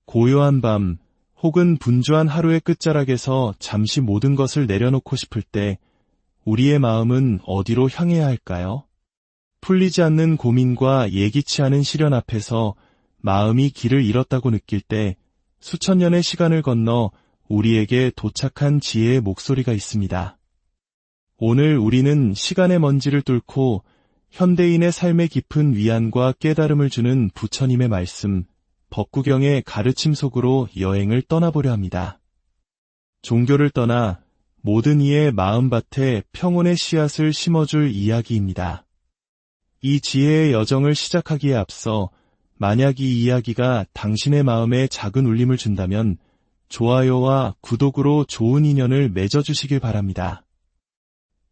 고요한 밤, 혹은 분주한 하루의 끝자락에서 잠시 모든 것을 내려놓고 싶을 때 우리의 마음은 어디로 향해야 할까요? 풀리지 않는 고민과 예기치 않은 시련 앞에서 마음이 길을 잃었다고 느낄 때 수천 년의 시간을 건너 우리에게 도착한 지혜의 목소리가 있습니다. 오늘 우리는 시간의 먼지를 뚫고 현대인의 삶에 깊은 위안과 깨달음을 주는 부처님의 말씀, 법구경의 가르침 속으로 여행을 떠나보려 합니다. 종교를 떠나 모든 이의 마음밭에 평온의 씨앗을 심어줄 이야기입니다. 이 지혜의 여정을 시작하기에 앞서 만약 이 이야기가 당신의 마음에 작은 울림을 준다면 좋아요와 구독으로 좋은 인연을 맺어주시길 바랍니다.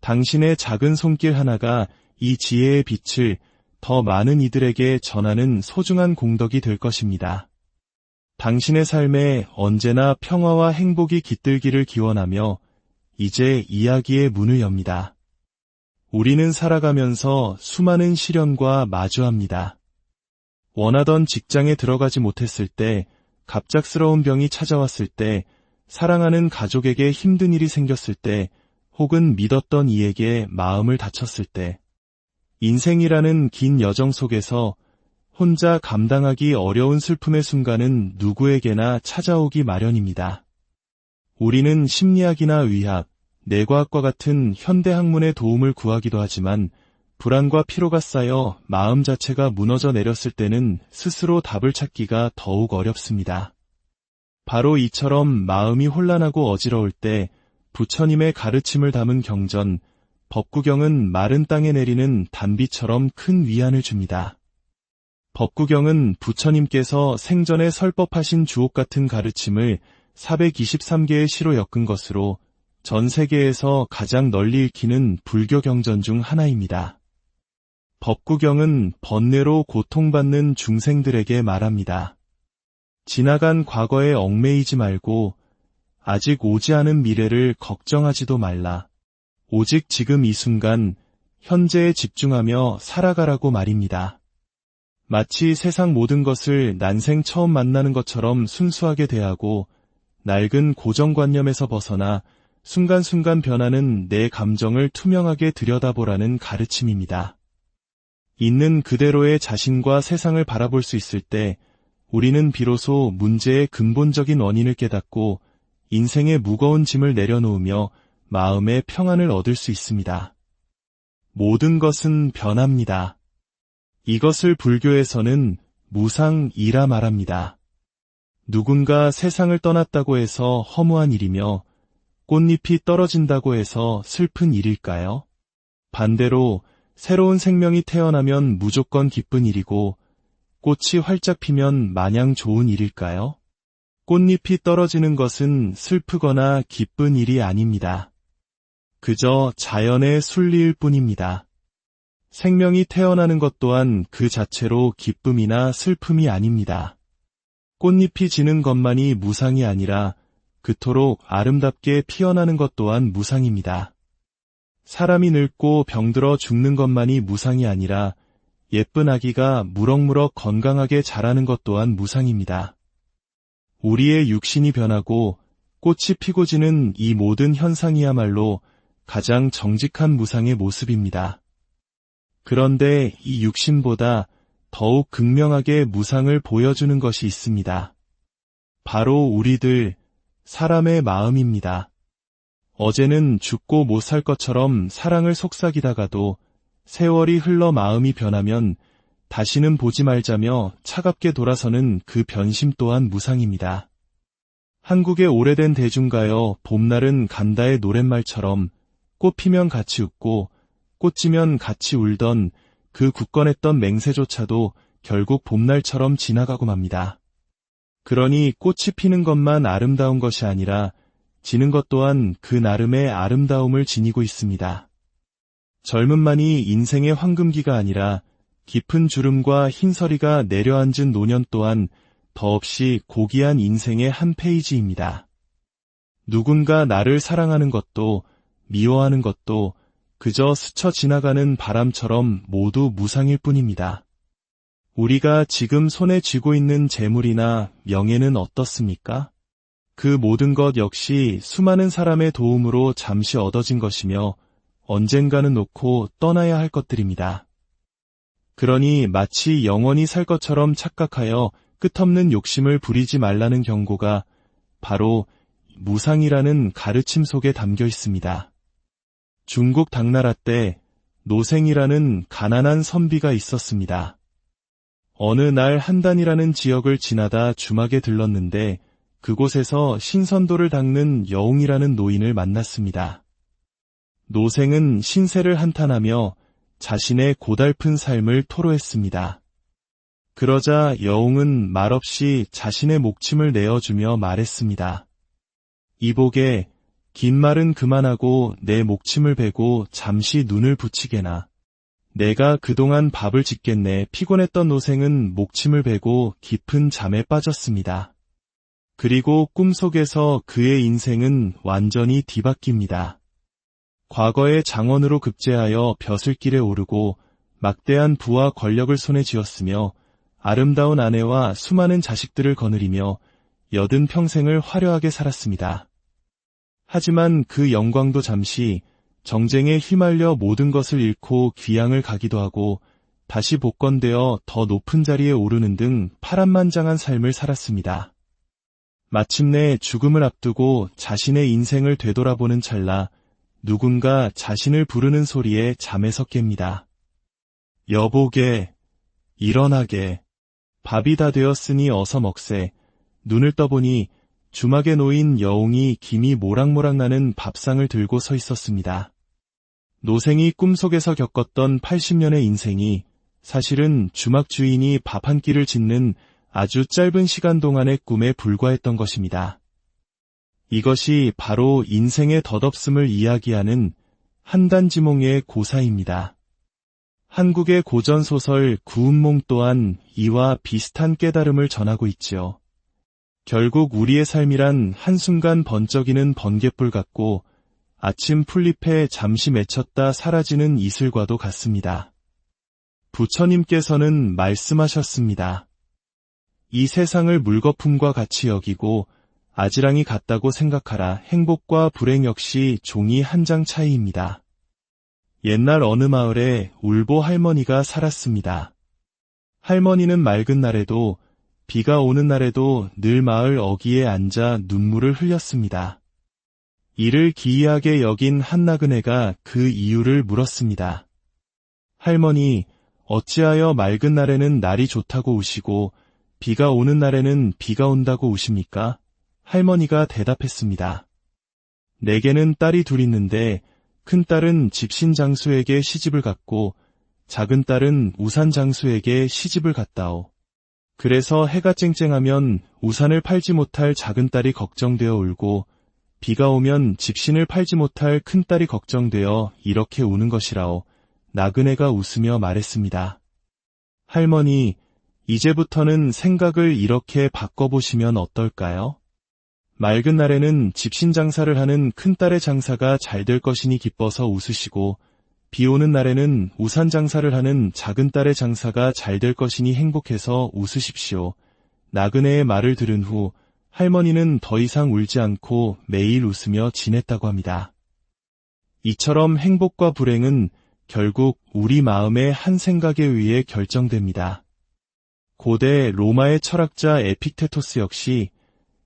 당신의 작은 손길 하나가 이 지혜의 빛을 더 많은 이들에게 전하는 소중한 공덕이 될 것입니다. 당신의 삶에 언제나 평화와 행복이 깃들기를 기원하며 이제 이야기의 문을 엽니다. 우리는 살아가면서 수많은 시련과 마주합니다. 원하던 직장에 들어가지 못했을 때, 갑작스러운 병이 찾아왔을 때, 사랑하는 가족에게 힘든 일이 생겼을 때, 혹은 믿었던 이에게 마음을 다쳤을 때, 인생이라는 긴 여정 속에서 혼자 감당하기 어려운 슬픔의 순간은 누구에게나 찾아오기 마련입니다. 우리는 심리학이나 의학, 뇌과학과 같은 현대 학문의 도움을 구하기도 하지만 불안과 피로가 쌓여 마음 자체가 무너져 내렸을 때는 스스로 답을 찾기가 더욱 어렵습니다. 바로 이처럼 마음이 혼란하고 어지러울 때 부처님의 가르침을 담은 경전, 법구경은 마른 땅에 내리는 단비처럼 큰 위안을 줍니다. 법구경은 부처님께서 생전에 설법하신 주옥 같은 가르침을 423개의 시로 엮은 것으로 전 세계에서 가장 널리 읽히는 불교 경전 중 하나입니다. 법구경은 번뇌로 고통받는 중생들에게 말합니다. 지나간 과거에 얽매이지 말고 아직 오지 않은 미래를 걱정하지도 말라. 오직 지금 이 순간 현재에 집중하며 살아가라고 말입니다. 마치 세상 모든 것을 난생 처음 만나는 것처럼 순수하게 대하고 낡은 고정관념에서 벗어나 순간순간 변하는 내 감정을 투명하게 들여다보라는 가르침입니다. 있는 그대로의 자신과 세상을 바라볼 수 있을 때 우리는 비로소 문제의 근본적인 원인을 깨닫고 인생의 무거운 짐을 내려놓으며 마음의 평안을 얻을 수 있습니다. 모든 것은 변합니다. 이것을 불교에서는 무상이라 말합니다. 누군가 세상을 떠났다고 해서 허무한 일이며 꽃잎이 떨어진다고 해서 슬픈 일일까요? 반대로 새로운 생명이 태어나면 무조건 기쁜 일이고 꽃이 활짝 피면 마냥 좋은 일일까요? 꽃잎이 떨어지는 것은 슬프거나 기쁜 일이 아닙니다. 그저 자연의 순리일 뿐입니다. 생명이 태어나는 것 또한 그 자체로 기쁨이나 슬픔이 아닙니다. 꽃잎이 지는 것만이 무상이 아니라 그토록 아름답게 피어나는 것 또한 무상입니다. 사람이 늙고 병들어 죽는 것만이 무상이 아니라 예쁜 아기가 무럭무럭 건강하게 자라는 것 또한 무상입니다. 우리의 육신이 변하고 꽃이 피고 지는 이 모든 현상이야말로 가장 정직한 무상의 모습입니다. 그런데 이 육신보다 더욱 극명하게 무상을 보여주는 것이 있습니다. 바로 우리들, 사람의 마음입니다. 어제는 죽고 못 살 것처럼 사랑을 속삭이다가도 세월이 흘러 마음이 변하면 다시는 보지 말자며 차갑게 돌아서는 그 변심 또한 무상입니다. 한국의 오래된 대중가요 봄날은 간다의 노랫말처럼 꽃 피면 같이 웃고 꽃 지면 같이 울던 그 굳건했던 맹세조차도 결국 봄날처럼 지나가고 맙니다. 그러니 꽃이 피는 것만 아름다운 것이 아니라 지는 것 또한 그 나름의 아름다움을 지니고 있습니다. 젊음만이 인생의 황금기가 아니라 깊은 주름과 흰서리가 내려앉은 노년 또한 더없이 고귀한 인생의 한 페이지입니다. 누군가 나를 사랑하는 것도 미워하는 것도 그저 스쳐 지나가는 바람처럼 모두 무상일 뿐입니다. 우리가 지금 손에 쥐고 있는 재물이나 명예는 어떻습니까? 그 모든 것 역시 수많은 사람의 도움으로 잠시 얻어진 것이며 언젠가는 놓고 떠나야 할 것들입니다. 그러니 마치 영원히 살 것처럼 착각하여 끝없는 욕심을 부리지 말라는 경고가 바로 무상이라는 가르침 속에 담겨 있습니다. 중국 당나라 때 노생이라는 가난한 선비가 있었습니다. 어느 날 한단이라는 지역을 지나다 주막에 들렀는데 그곳에서 신선도를 닦는 여웅이라는 노인을 만났습니다. 노생은 신세를 한탄하며 자신의 고달픈 삶을 토로했습니다. 그러자 여웅은 말없이 자신의 목침을 내어주며 말했습니다. 이복에 긴 말은 그만하고 내 목침을 베고 잠시 눈을 붙이게나. 내가 그동안 밥을 짓겠네. 피곤했던 노생은 목침을 베고 깊은 잠에 빠졌습니다. 그리고 꿈속에서 그의 인생은 완전히 뒤바뀝니다. 과거의 장원으로 급제하여 벼슬길에 오르고 막대한 부와 권력을 손에 쥐었으며 아름다운 아내와 수많은 자식들을 거느리며 여든 평생을 화려하게 살았습니다. 하지만 그 영광도 잠시 정쟁에 휘말려 모든 것을 잃고 귀양을 가기도 하고 다시 복권되어 더 높은 자리에 오르는 등 파란만장한 삶을 살았습니다. 마침내 죽음을 앞두고 자신의 인생을 되돌아보는 찰나 누군가 자신을 부르는 소리에 잠에서 깹니다. 여보게, 일어나게, 밥이 다 되었으니 어서 먹세. 눈을 떠보니 주막에 놓인 여웅이 김이 모락모락 나는 밥상을 들고 서 있었습니다. 노생이 꿈속에서 겪었던 80년의 인생이 사실은 주막 주인이 밥 한 끼를 짓는 아주 짧은 시간 동안의 꿈에 불과했던 것입니다. 이것이 바로 인생의 덧없음을 이야기하는 한단지몽의 고사입니다. 한국의 고전소설 구운몽 또한 이와 비슷한 깨달음을 전하고 있지요. 결국 우리의 삶이란 한순간 번쩍이는 번갯불 같고 아침 풀잎에 잠시 맺혔다 사라지는 이슬과도 같습니다. 부처님께서는 말씀하셨습니다. 이 세상을 물거품과 같이 여기고 아지랑이 같다고 생각하라. 행복과 불행 역시 종이 한 장 차이입니다. 옛날 어느 마을에 울보 할머니가 살았습니다. 할머니는 맑은 날에도 비가 오는 날에도 늘 마을 어귀에 앉아 눈물을 흘렸습니다. 이를 기이하게 여긴 한나그네가 그 이유를 물었습니다. 할머니, 어찌하여 맑은 날에는 날이 좋다고 우시고 비가 오는 날에는 비가 온다고 우십니까? 할머니가 대답했습니다. 내게는 딸이 둘 있는데 큰딸은 집신장수에게 시집을 갔고 작은 딸은 우산장수에게 시집을 갔다오. 그래서 해가 쨍쨍하면 우산을 팔지 못할 작은 딸이 걱정되어 울고 비가 오면 집신을 팔지 못할 큰딸이 걱정되어 이렇게 우는 것이라오. 나그네가 웃으며 말했습니다. 할머니, 이제부터는 생각을 이렇게 바꿔보시면 어떨까요? 맑은 날에는 집신 장사를 하는 큰딸의 장사가 잘 될 것이니 기뻐서 웃으시고 비 오는 날에는 우산 장사를 하는 작은 딸의 장사가 잘 될 것이니 행복해서 웃으십시오. 나그네의 말을 들은 후 할머니는 더 이상 울지 않고 매일 웃으며 지냈다고 합니다. 이처럼 행복과 불행은 결국 우리 마음의 한 생각에 의해 결정됩니다. 고대 로마의 철학자 에픽테토스 역시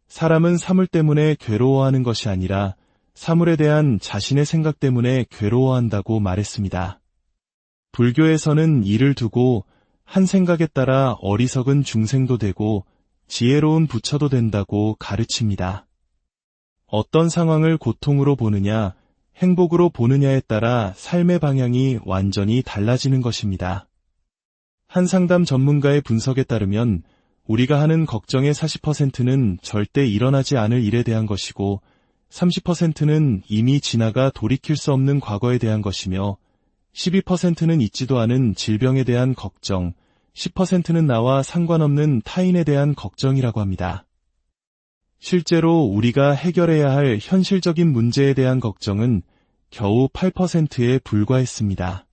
사람은 사물 때문에 괴로워하는 것이 아니라 사물에 대한 자신의 생각 때문에 괴로워한다고 말했습니다. 불교에서는 이를 두고 한 생각에 따라 어리석은 중생도 되고 지혜로운 부처도 된다고 가르칩니다. 어떤 상황을 고통으로 보느냐, 행복으로 보느냐에 따라 삶의 방향이 완전히 달라지는 것입니다. 한 상담 전문가의 분석에 따르면 우리가 하는 걱정의 40%는 절대 일어나지 않을 일에 대한 것이고 30%는 이미 지나가 돌이킬 수 없는 과거에 대한 것이며 12%는 있지도 않은 질병에 대한 걱정, 10%는 나와 상관없는 타인에 대한 걱정이라고 합니다. 실제로 우리가 해결해야 할 현실적인 문제에 대한 걱정은 겨우 8%에 불과했습니다.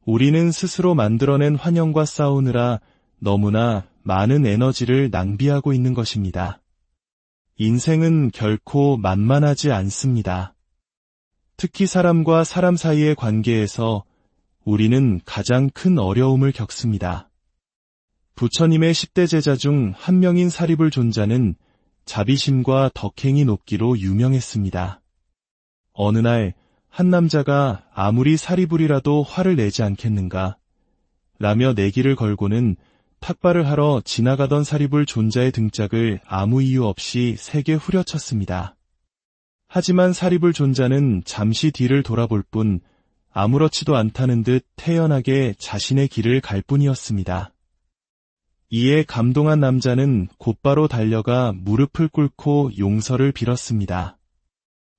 우리는 스스로 만들어낸 환영과 싸우느라 너무나 많은 에너지를 낭비하고 있는 것입니다. 인생은 결코 만만하지 않습니다. 특히 사람과 사람 사이의 관계에서 우리는 가장 큰 어려움을 겪습니다. 부처님의 10대 제자 중 한 명인 사리불 존자는 자비심과 덕행이 높기로 유명했습니다. 어느 날 한 남자가 아무리 사리불이라도 화를 내지 않겠는가 라며 내기를 걸고는 탁발을 하러 지나가던 사리불 존자의 등짝을 아무 이유 없이 세게 후려쳤습니다. 하지만 사리불 존자는 잠시 뒤를 돌아볼 뿐 아무렇지도 않다는 듯 태연하게 자신의 길을 갈 뿐이었습니다. 이에 감동한 남자는 곧바로 달려가 무릎을 꿇고 용서를 빌었습니다.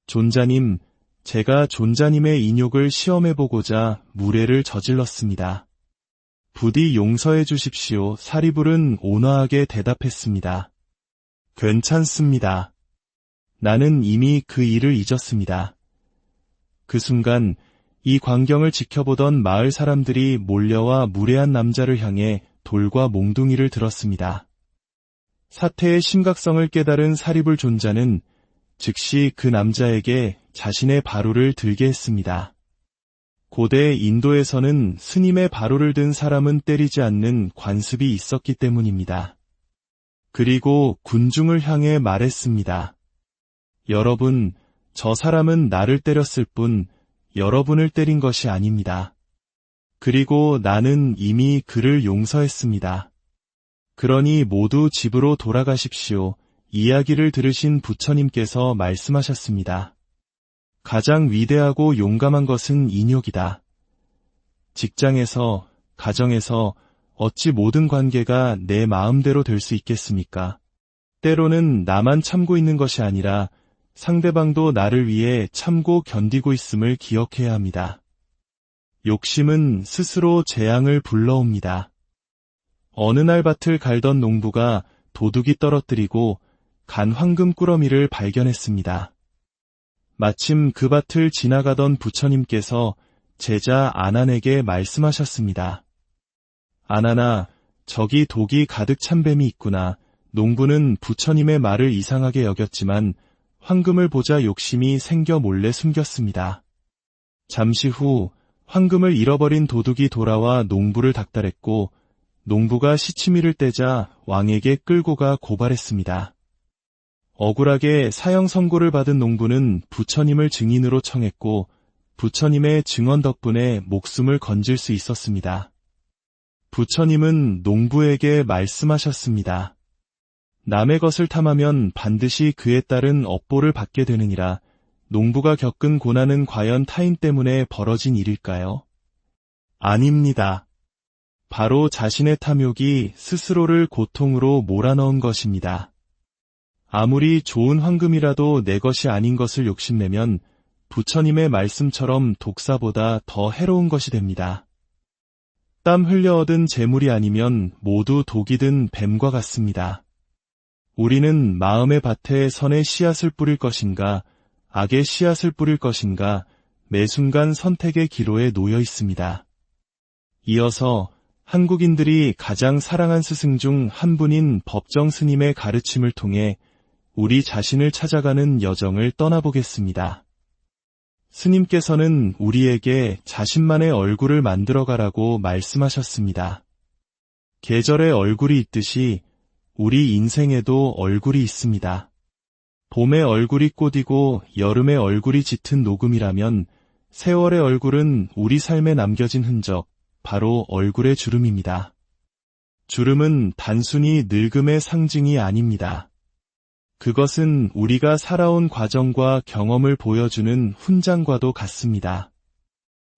존자님, 제가 존자님의 인욕을 시험해보고자 무례를 저질렀습니다. 부디 용서해 주십시오. 사리불은 온화하게 대답했습니다. 괜찮습니다. 나는 이미 그 일을 잊었습니다. 그 순간 이 광경을 지켜보던 마을 사람들이 몰려와 무례한 남자를 향해 돌과 몽둥이를 들었습니다. 사태의 심각성을 깨달은 사리불 존자는 즉시 그 남자에게 자신의 바루를 들게 했습니다. 고대 인도에서는 스님의 바루를 든 사람은 때리지 않는 관습이 있었기 때문입니다. 그리고 군중을 향해 말했습니다. 여러분, 저 사람은 나를 때렸을 뿐 여러분을 때린 것이 아닙니다. 그리고 나는 이미 그를 용서했습니다. 그러니 모두 집으로 돌아가십시오. 이야기를 들으신 부처님께서 말씀하셨습니다. 가장 위대하고 용감한 것은 인욕이다. 직장에서, 가정에서 어찌 모든 관계가 내 마음대로 될 수 있겠습니까? 때로는 나만 참고 있는 것이 아니라 상대방도 나를 위해 참고 견디고 있음을 기억해야 합니다. 욕심은 스스로 재앙을 불러옵니다. 어느 날 밭을 갈던 농부가 도둑이 떨어뜨리고 간 황금 꾸러미를 발견했습니다. 마침 그 밭을 지나가던 부처님께서 제자 아난에게 말씀하셨습니다. 아난아, 저기 독이 가득 찬 뱀이 있구나. 농부는 부처님의 말을 이상하게 여겼지만 황금을 보자 욕심이 생겨 몰래 숨겼습니다. 잠시 후 황금을 잃어버린 도둑이 돌아와 농부를 닥달했고 농부가 시치미를 떼자 왕에게 끌고 가 고발했습니다. 억울하게 사형 선고를 받은 농부는 부처님을 증인으로 청했고 부처님의 증언 덕분에 목숨을 건질 수 있었습니다. 부처님은 농부에게 말씀하셨습니다. 남의 것을 탐하면 반드시 그에 따른 업보를 받게 되느니라. 농부가 겪은 고난은 과연 타인 때문에 벌어진 일일까요? 아닙니다. 바로 자신의 탐욕이 스스로를 고통으로 몰아넣은 것입니다. 아무리 좋은 황금이라도 내 것이 아닌 것을 욕심내면 부처님의 말씀처럼 독사보다 더 해로운 것이 됩니다. 땀 흘려 얻은 재물이 아니면 모두 독이 든 뱀과 같습니다. 우리는 마음의 밭에 선의 씨앗을 뿌릴 것인가, 악의 씨앗을 뿌릴 것인가, 매 순간 선택의 기로에 놓여 있습니다. 이어서 한국인들이 가장 사랑한 스승 중 한 분인 법정 스님의 가르침을 통해 우리 자신을 찾아가는 여정을 떠나보겠습니다. 스님께서는 우리에게 자신만의 얼굴을 만들어가라고 말씀하셨습니다. 계절에 얼굴이 있듯이 우리 인생에도 얼굴이 있습니다. 봄에 얼굴이 꽃이고 여름에 얼굴이 짙은 녹음이라면 세월의 얼굴은 우리 삶에 남겨진 흔적, 바로 얼굴의 주름입니다. 주름은 단순히 늙음의 상징이 아닙니다. 그것은 우리가 살아온 과정과 경험을 보여주는 훈장과도 같습니다.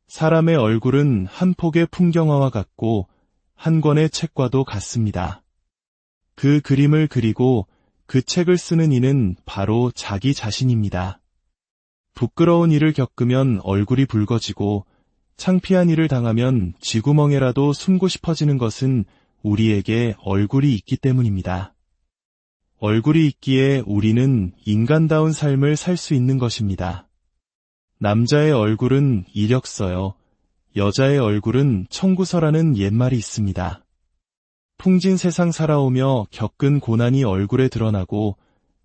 사람의 얼굴은 한 폭의 풍경화와 같고 한 권의 책과도 같습니다. 그 그림을 그리고 그 책을 쓰는 이는 바로 자기 자신입니다. 부끄러운 일을 겪으면 얼굴이 붉어지고 창피한 일을 당하면 쥐구멍에라도 숨고 싶어지는 것은 우리에게 얼굴이 있기 때문입니다. 얼굴이 있기에 우리는 인간다운 삶을 살 수 있는 것입니다. 남자의 얼굴은 이력서요, 여자의 얼굴은 청구서라는 옛말이 있습니다. 풍진 세상 살아오며 겪은 고난이 얼굴에 드러나고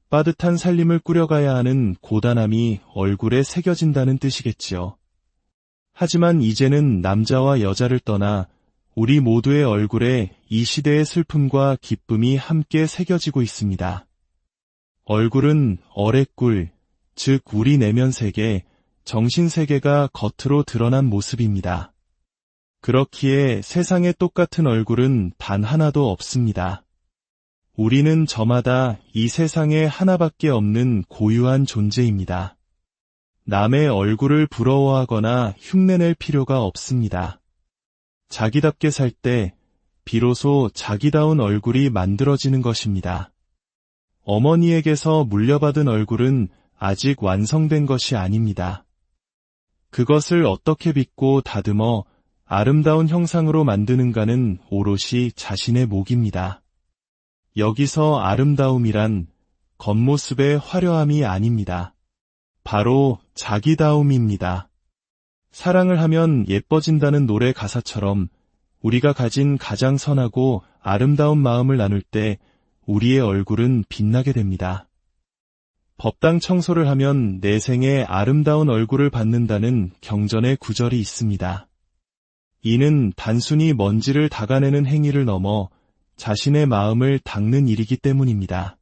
빠듯한 살림을 꾸려가야 하는 고단함이 얼굴에 새겨진다는 뜻이겠지요. 하지만 이제는 남자와 여자를 떠나 우리 모두의 얼굴에 이 시대의 슬픔과 기쁨이 함께 새겨지고 있습니다. 얼굴은 어뢰꿀, 즉 우리 내면 세계, 정신 세계가 겉으로 드러난 모습입니다. 그렇기에 세상에 똑같은 얼굴은 단 하나도 없습니다. 우리는 저마다 이 세상에 하나밖에 없는 고유한 존재입니다. 남의 얼굴을 부러워하거나 흉내낼 필요가 없습니다. 자기답게 살 때 비로소 자기다운 얼굴이 만들어지는 것입니다. 어머니에게서 물려받은 얼굴은 아직 완성된 것이 아닙니다. 그것을 어떻게 빚고 다듬어 아름다운 형상으로 만드는가는 오롯이 자신의 몫입니다. 여기서 아름다움이란 겉모습의 화려함이 아닙니다. 바로 자기다움입니다. 사랑을 하면 예뻐진다는 노래 가사처럼 우리가 가진 가장 선하고 아름다운 마음을 나눌 때 우리의 얼굴은 빛나게 됩니다. 법당 청소를 하면 내 생에 아름다운 얼굴을 받는다는 경전의 구절이 있습니다. 이는 단순히 먼지를 닦아내는 행위를 넘어 자신의 마음을 닦는 일이기 때문입니다.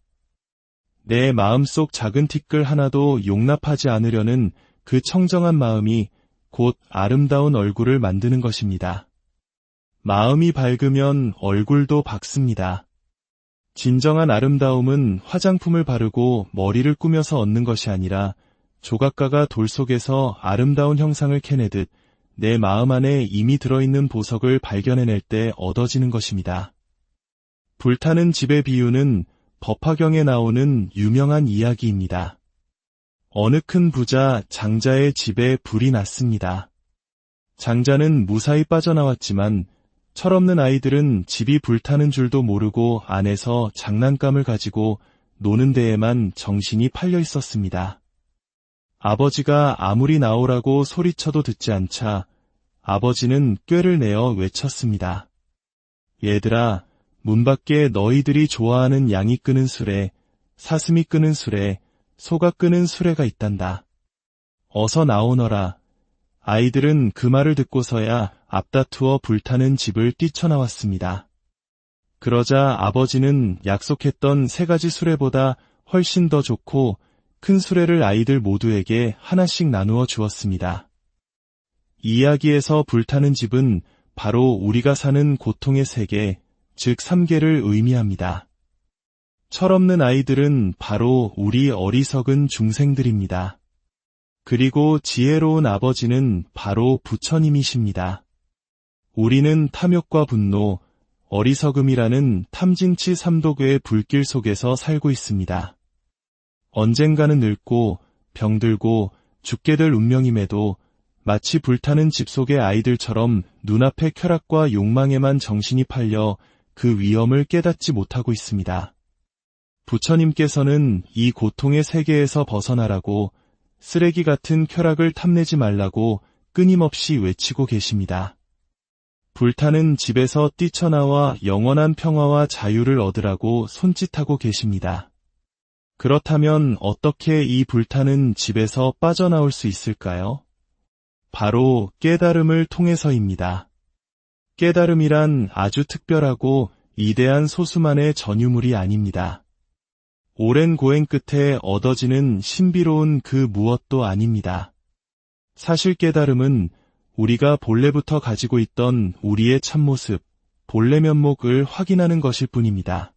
내 마음속 작은 티끌 하나도 용납하지 않으려는 그 청정한 마음이 곧 아름다운 얼굴을 만드는 것입니다. 마음이 밝으면 얼굴도 밝습니다. 진정한 아름다움은 화장품을 바르고 머리를 꾸며서 얻는 것이 아니라 조각가가 돌 속에서 아름다운 형상을 캐내듯 내 마음 안에 이미 들어있는 보석을 발견해낼 때 얻어지는 것입니다. 불타는 집의 비유는 법화경에 나오는 유명한 이야기입니다. 어느 큰 부자 장자의 집에 불이 났습니다. 장자는 무사히 빠져나왔지만 철없는 아이들은 집이 불타는 줄도 모르고 안에서 장난감을 가지고 노는 데에만 정신이 팔려 있었습니다. 아버지가 아무리 나오라고 소리쳐도 듣지 않자 아버지는 꾀를 내어 외쳤습니다. 얘들아, 문 밖에 너희들이 좋아하는 양이 끄는 수레, 사슴이 끄는 수레, 소가 끄는 수레가 있단다. 어서 나오너라. 아이들은 그 말을 듣고서야 앞다투어 불타는 집을 뛰쳐나왔습니다. 그러자 아버지는 약속했던 3가지 수레보다 훨씬 더 좋고 큰 수레를 아이들 모두에게 하나씩 나누어 주었습니다. 이 이야기에서 불타는 집은 바로 우리가 사는 고통의 세계, 즉 3계를 의미합니다. 철없는 아이들은 바로 우리 어리석은 중생들입니다. 그리고 지혜로운 아버지는 바로 부처님이십니다. 우리는 탐욕과 분노, 어리석음이라는 탐진치 3독의 불길 속에서 살고 있습니다. 언젠가는 늙고 병들고 죽게 될 운명임에도 마치 불타는 집 속의 아이들처럼 눈앞의 쾌락과 욕망에만 정신이 팔려 그 위험을 깨닫지 못하고 있습니다. 부처님께서는 이 고통의 세계에서 벗어나라고 쓰레기 같은 쾌락을 탐내지 말라고 끊임없이 외치고 계십니다. 불타는 집에서 뛰쳐나와 영원한 평화와 자유를 얻으라고 손짓하고 계십니다. 그렇다면 어떻게 이 불타는 집에서 빠져나올 수 있을까요? 바로 깨달음을 통해서입니다. 깨달음이란 아주 특별하고 이대한 소수만의 전유물이 아닙니다. 오랜 고행 끝에 얻어지는 신비로운 그 무엇도 아닙니다. 사실 깨달음은 우리가 본래부터 가지고 있던 우리의 참모습, 본래 면목을 확인하는 것일 뿐입니다.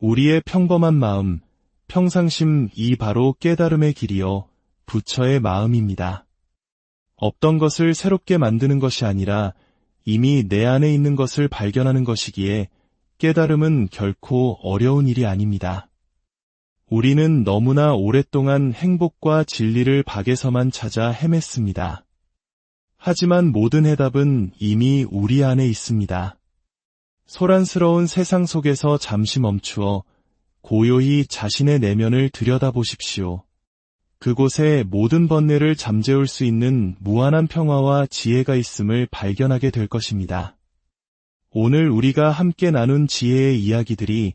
우리의 평범한 마음, 평상심이 바로 깨달음의 길이요, 부처의 마음입니다. 없던 것을 새롭게 만드는 것이 아니라 이미 내 안에 있는 것을 발견하는 것이기에 깨달음은 결코 어려운 일이 아닙니다. 우리는 너무나 오랫동안 행복과 진리를 밖에서만 찾아 헤맸습니다. 하지만 모든 해답은 이미 우리 안에 있습니다. 소란스러운 세상 속에서 잠시 멈추어 고요히 자신의 내면을 들여다보십시오. 그곳에 모든 번뇌를 잠재울 수 있는 무한한 평화와 지혜가 있음을 발견하게 될 것입니다. 오늘 우리가 함께 나눈 지혜의 이야기들이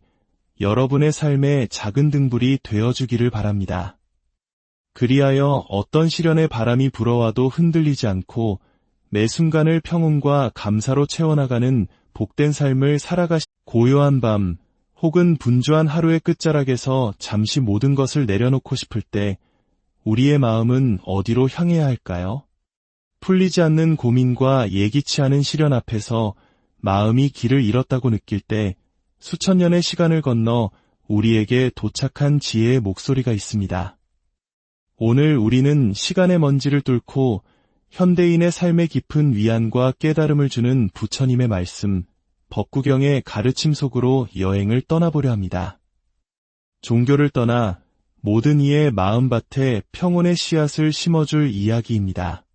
여러분의 삶의 작은 등불이 되어주기를 바랍니다. 그리하여 어떤 시련의 바람이 불어와도 흔들리지 않고 매 순간을 평온과 감사로 채워나가는 복된 삶을 고요한 밤 혹은 분주한 하루의 끝자락에서 잠시 모든 것을 내려놓고 싶을 때 우리의 마음은 어디로 향해야 할까요? 풀리지 않는 고민과 예기치 않은 시련 앞에서 마음이 길을 잃었다고 느낄 때 수천 년의 시간을 건너 우리에게 도착한 지혜의 목소리가 있습니다. 오늘 우리는 시간의 먼지를 뚫고 현대인의 삶에 깊은 위안과 깨달음을 주는 부처님의 말씀, 법구경의 가르침 속으로 여행을 떠나보려 합니다. 종교를 떠나 모든 이의 마음밭에 평온의 씨앗을 심어줄 이야기입니다.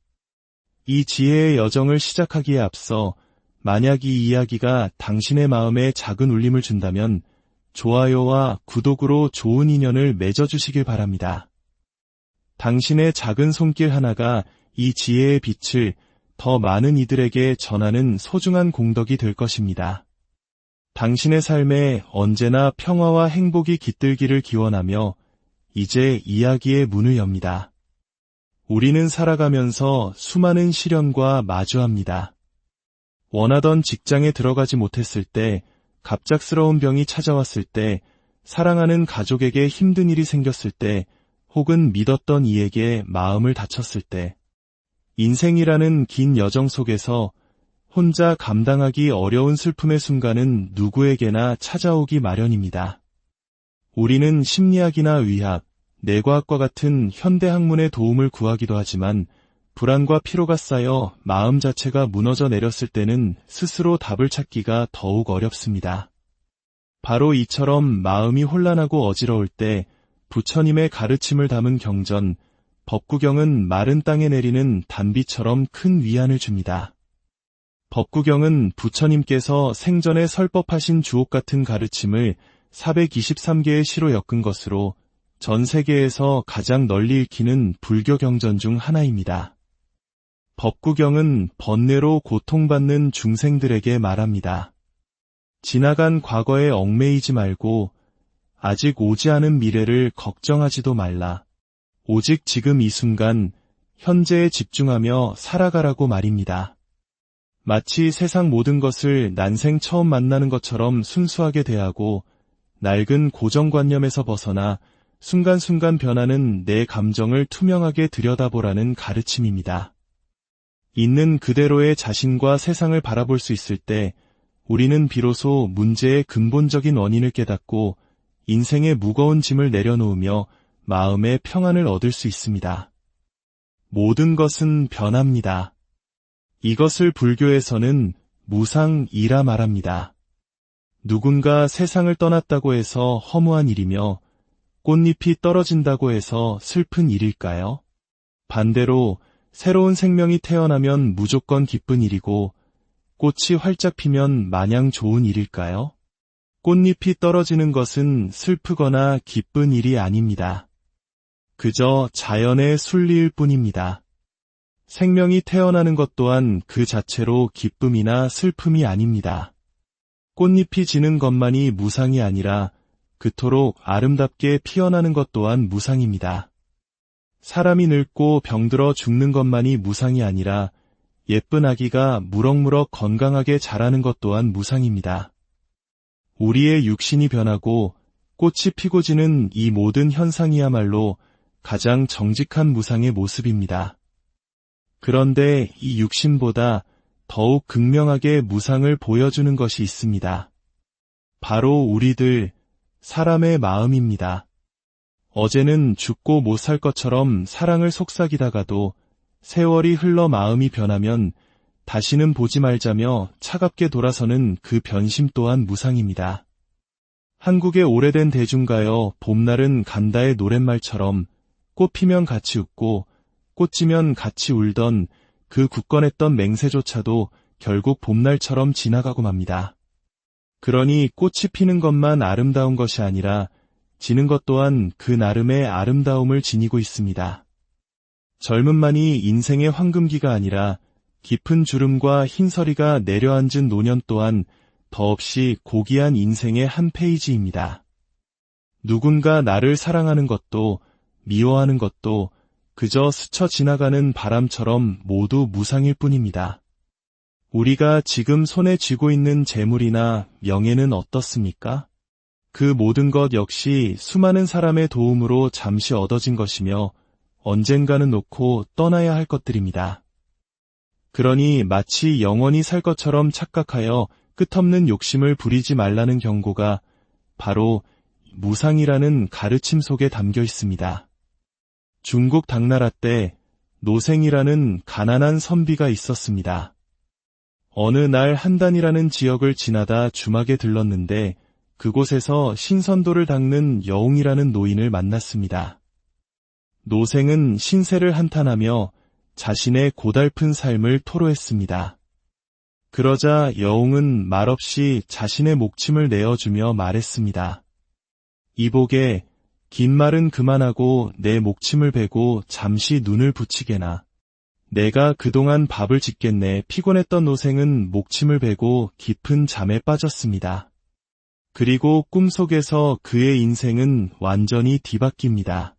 이 지혜의 여정을 시작하기에 앞서 만약 이 이야기가 당신의 마음에 작은 울림을 준다면 좋아요와 구독으로 좋은 인연을 맺어주시길 바랍니다. 당신의 작은 손길 하나가 이 지혜의 빛을 더 많은 이들에게 전하는 소중한 공덕이 될 것입니다. 당신의 삶에 언제나 평화와 행복이 깃들기를 기원하며 이제 이야기의 문을 엽니다. 우리는 살아가면서 수많은 시련과 마주합니다. 원하던 직장에 들어가지 못했을 때, 갑작스러운 병이 찾아왔을 때, 사랑하는 가족에게 힘든 일이 생겼을 때, 혹은 믿었던 이에게 마음을 다쳤을 때, 인생이라는 긴 여정 속에서 혼자 감당하기 어려운 슬픔의 순간은 누구에게나 찾아오기 마련입니다. 우리는 심리학이나 의학, 뇌과학과 같은 현대학문의 도움을 구하기도 하지만 불안과 피로가 쌓여 마음 자체가 무너져 내렸을 때는 스스로 답을 찾기가 더욱 어렵습니다. 바로 이처럼 마음이 혼란하고 어지러울 때 부처님의 가르침을 담은 경전, 법구경은 마른 땅에 내리는 단비처럼 큰 위안을 줍니다. 법구경은 부처님께서 생전에 설법하신 주옥 같은 가르침을 423개의 시로 엮은 것으로 전 세계에서 가장 널리 읽히는 불교 경전 중 하나입니다. 법구경은 번뇌로 고통받는 중생들에게 말합니다. 지나간 과거에 얽매이지 말고 아직 오지 않은 미래를 걱정하지도 말라. 오직 지금 이 순간 현재에 집중하며 살아가라고 말입니다. 마치 세상 모든 것을 난생 처음 만나는 것처럼 순수하게 대하고 낡은 고정관념에서 벗어나 순간순간 변하는 내 감정을 투명하게 들여다보라는 가르침입니다. 있는 그대로의 자신과 세상을 바라볼 수 있을 때 우리는 비로소 문제의 근본적인 원인을 깨닫고 인생의 무거운 짐을 내려놓으며 마음의 평안을 얻을 수 있습니다. 모든 것은 변합니다. 이것을 불교에서는 무상이라 말합니다. 누군가 세상을 떠났다고 해서 허무한 일이며 꽃잎이 떨어진다고 해서 슬픈 일일까요? 반대로 새로운 생명이 태어나면 무조건 기쁜 일이고 꽃이 활짝 피면 마냥 좋은 일일까요? 꽃잎이 떨어지는 것은 슬프거나 기쁜 일이 아닙니다. 그저 자연의 순리일 뿐입니다. 생명이 태어나는 것 또한 그 자체로 기쁨이나 슬픔이 아닙니다. 꽃잎이 지는 것만이 무상이 아니라 그토록 아름답게 피어나는 것 또한 무상입니다. 사람이 늙고 병들어 죽는 것만이 무상이 아니라 예쁜 아기가 무럭무럭 건강하게 자라는 것 또한 무상입니다. 우리의 육신이 변하고 꽃이 피고 지는 이 모든 현상이야말로 가장 정직한 무상의 모습입니다. 그런데 이 육신보다 더욱 극명하게 무상을 보여주는 것이 있습니다. 바로 우리들, 사람의 마음입니다. 어제는 죽고 못 살 것처럼 사랑을 속삭이다가도 세월이 흘러 마음이 변하면 다시는 보지 말자며 차갑게 돌아서는 그 변심 또한 무상입니다. 한국의 오래된 대중가요 봄날은 간다의 노랫말처럼 꽃 피면 같이 웃고 꽃 지면 같이 울던 그 굳건했던 맹세조차도 결국 봄날처럼 지나가고 맙니다. 그러니 꽃이 피는 것만 아름다운 것이 아니라 지는 것 또한 그 나름의 아름다움을 지니고 있습니다. 젊음만이 인생의 황금기가 아니라 깊은 주름과 흰서리가 내려앉은 노년 또한 더없이 고귀한 인생의 한 페이지입니다. 누군가 나를 사랑하는 것도 미워하는 것도 그저 스쳐 지나가는 바람처럼 모두 무상일 뿐입니다. 우리가 지금 손에 쥐고 있는 재물이나 명예는 어떻습니까? 그 모든 것 역시 수많은 사람의 도움으로 잠시 얻어진 것이며 언젠가는 놓고 떠나야 할 것들입니다. 그러니 마치 영원히 살 것처럼 착각하여 끝없는 욕심을 부리지 말라는 경고가 바로 무상이라는 가르침 속에 담겨 있습니다. 중국 당나라 때 노생이라는 가난한 선비가 있었습니다. 어느 날 한단이라는 지역을 지나다 주막에 들렀는데 그곳에서 신선도를 닦는 여웅이라는 노인을 만났습니다. 노생은 신세를 한탄하며 자신의 고달픈 삶을 토로했습니다. 그러자 여웅은 말없이 자신의 목침을 내어주며 말했습니다. 이복에 긴 말은 그만하고 내 목침을 베고 잠시 눈을 붙이게나. 내가 그동안 밥을 짓겠네. 피곤했던 노생은 목침을 베고 깊은 잠에 빠졌습니다. 그리고 꿈속에서 그의 인생은 완전히 뒤바뀝니다.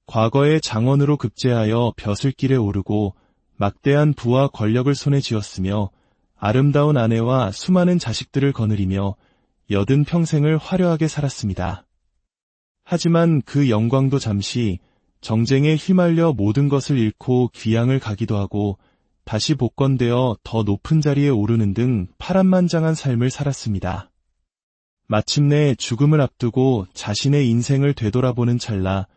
과거의 장원으로 급제하여 벼슬길에 오르고 막대한 부와 권력을 손에 쥐었으며 아름다운 아내와 수많은 자식들을 거느리며 여든 평생을 화려하게 살았습니다. 하지만 그 영광도 잠시 정쟁에 휘말려 모든 것을 잃고 귀양을 가기도 하고 다시 복권되어 더 높은 자리에 오르는 등 파란만장한 삶을 살았습니다. 마침내 죽음을 앞두고 자신의 인생을 되돌아보는 찰나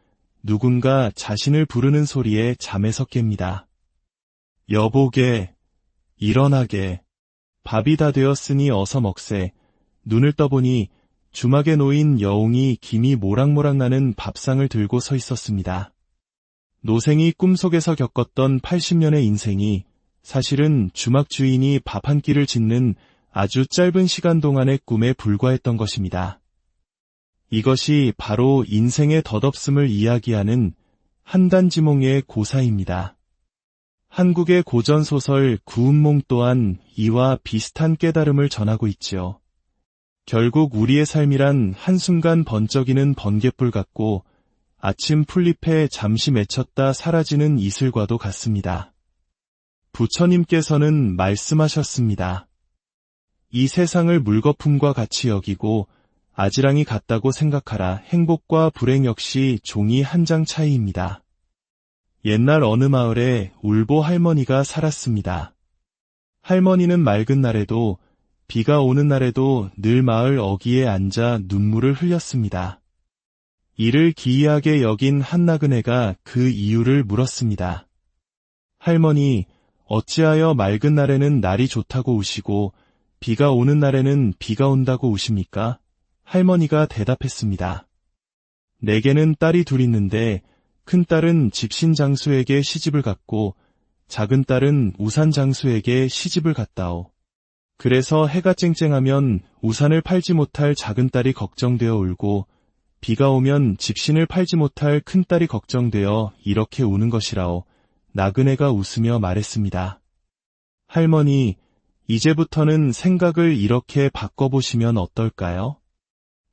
누군가 자신을 부르는 소리에 잠에서 깹니다. 여보게, 일어나게, 밥이 다 되었으니 어서 먹세. 눈을 떠보니 주막에 놓인 여웅이 김이 모락모락 나는 밥상을 들고 서 있었습니다. 노생이 꿈속에서 겪었던 80년의 인생이 사실은 주막 주인이 밥 한 끼를 짓는 아주 짧은 시간 동안의 꿈에 불과했던 것입니다. 이것이 바로 인생의 덧없음을 이야기하는 한단지몽의 고사입니다. 한국의 고전소설 구운몽 또한 이와 비슷한 깨달음을 전하고 있지요. 결국 우리의 삶이란 한순간 번쩍이는 번갯불 같고 아침 풀잎에 잠시 맺혔다 사라지는 이슬과도 같습니다. 부처님께서는 말씀하셨습니다. 이 세상을 물거품과 같이 여기고 아지랑이 같다고 생각하라. 행복과 불행 역시 종이 한 장 차이입니다. 옛날 어느 마을에 울보 할머니가 살았습니다. 할머니는 맑은 날에도 비가 오는 날에도 늘 마을 어귀에 앉아 눈물을 흘렸습니다. 이를 기이하게 여긴 한나그네가 그 이유를 물었습니다. 할머니, 어찌하여 맑은 날에는 날이 좋다고 우시고 비가 오는 날에는 비가 온다고 우십니까? 할머니가 대답했습니다. 내게는 딸이 둘 있는데 큰딸은 집신장수에게 시집을 갔고 작은 딸은 우산장수에게 시집을 갔다오. 그래서 해가 쨍쨍하면 우산을 팔지 못할 작은 딸이 걱정되어 울고 비가 오면 집신을 팔지 못할 큰 딸이 걱정되어 이렇게 우는 것이라오. 나그네가 웃으며 말했습니다. 할머니, 이제부터는 생각을 이렇게 바꿔보시면 어떨까요?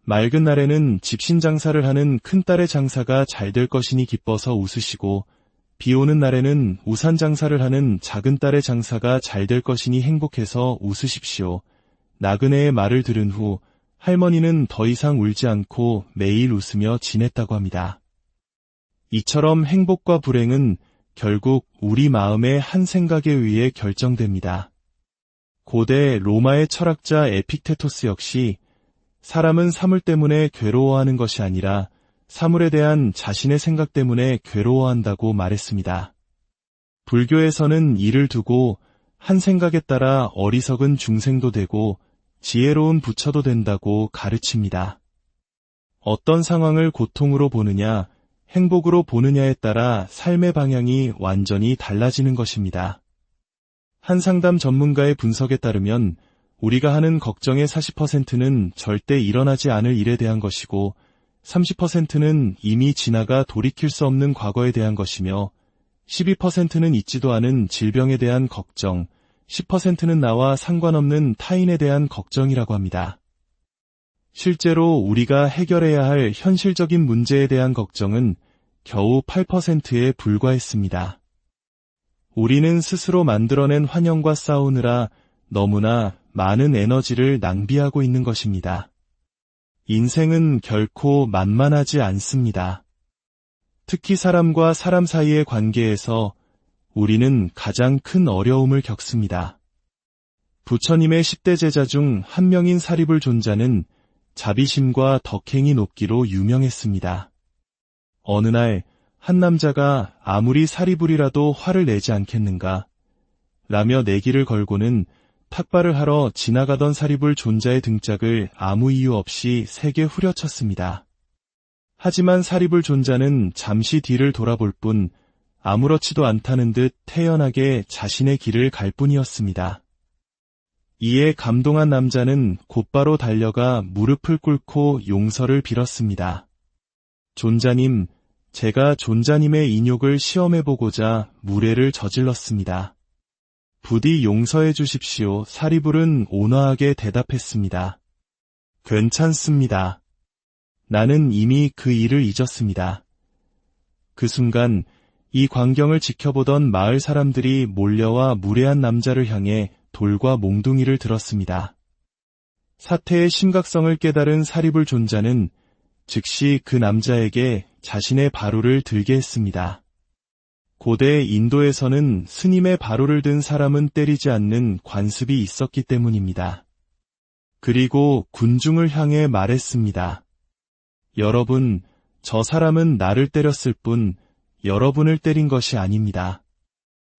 맑은 날에는 집신 장사를 하는 큰딸의 장사가 잘 될 것이니 기뻐서 웃으시고 비 오는 날에는 우산 장사를 하는 작은 딸의 장사가 잘 될 것이니 행복해서 웃으십시오. 나그네의 말을 들은 후 할머니는 더 이상 울지 않고 매일 웃으며 지냈다고 합니다. 이처럼 행복과 불행은 결국 우리 마음의 한 생각에 의해 결정됩니다. 고대 로마의 철학자 에픽테토스 역시 사람은 사물 때문에 괴로워하는 것이 아니라 사물에 대한 자신의 생각 때문에 괴로워한다고 말했습니다. 불교에서는 이를 두고 한 생각에 따라 어리석은 중생도 되고 지혜로운 부처도 된다고 가르칩니다. 어떤 상황을 고통으로 보느냐, 행복으로 보느냐에 따라 삶의 방향이 완전히 달라지는 것입니다. 한 상담 전문가의 분석에 따르면 우리가 하는 걱정의 40%는 절대 일어나지 않을 일에 대한 것이고 30%는 이미 지나가 돌이킬 수 없는 과거에 대한 것이며 12%는 있지도 않은 질병에 대한 걱정, 10%는 나와 상관없는 타인에 대한 걱정이라고 합니다. 실제로 우리가 해결해야 할 현실적인 문제에 대한 걱정은 겨우 8%에 불과했습니다. 우리는 스스로 만들어낸 환영과 싸우느라 너무나 많은 에너지를 낭비하고 있는 것입니다. 인생은 결코 만만하지 않습니다. 특히 사람과 사람 사이의 관계에서 우리는 가장 큰 어려움을 겪습니다. 부처님의 10대 제자 중 한 명인 사리불 존자는 자비심과 덕행이 높기로 유명했습니다. 어느 날 한 남자가 아무리 사리불이라도 화를 내지 않겠는가 라며 내기를 걸고는 탁발을 하러 지나가던 사리불 존자의 등짝을 아무 이유 없이 세게 후려쳤습니다. 하지만 사리불 존자는 잠시 뒤를 돌아볼 뿐 아무렇지도 않다는 듯 태연하게 자신의 길을 갈 뿐이었습니다. 이에 감동한 남자는 곧바로 달려가 무릎을 꿇고 용서를 빌었습니다. 존자님, 제가 존자님의 인욕을 시험해보고자 무례를 저질렀습니다. 부디 용서해 주십시오. 사리불은 온화하게 대답했습니다. 괜찮습니다. 나는 이미 그 일을 잊었습니다. 그 순간 이 광경을 지켜보던 마을 사람들이 몰려와 무례한 남자를 향해 돌과 몽둥이를 들었습니다. 사태의 심각성을 깨달은 사리불 존자는 즉시 그 남자에게 자신의 바루를 들게 했습니다. 고대 인도에서는 스님의 바루를 든 사람은 때리지 않는 관습이 있었기 때문입니다. 그리고 군중을 향해 말했습니다. 여러분, 저 사람은 나를 때렸을 뿐 여러분을 때린 것이 아닙니다.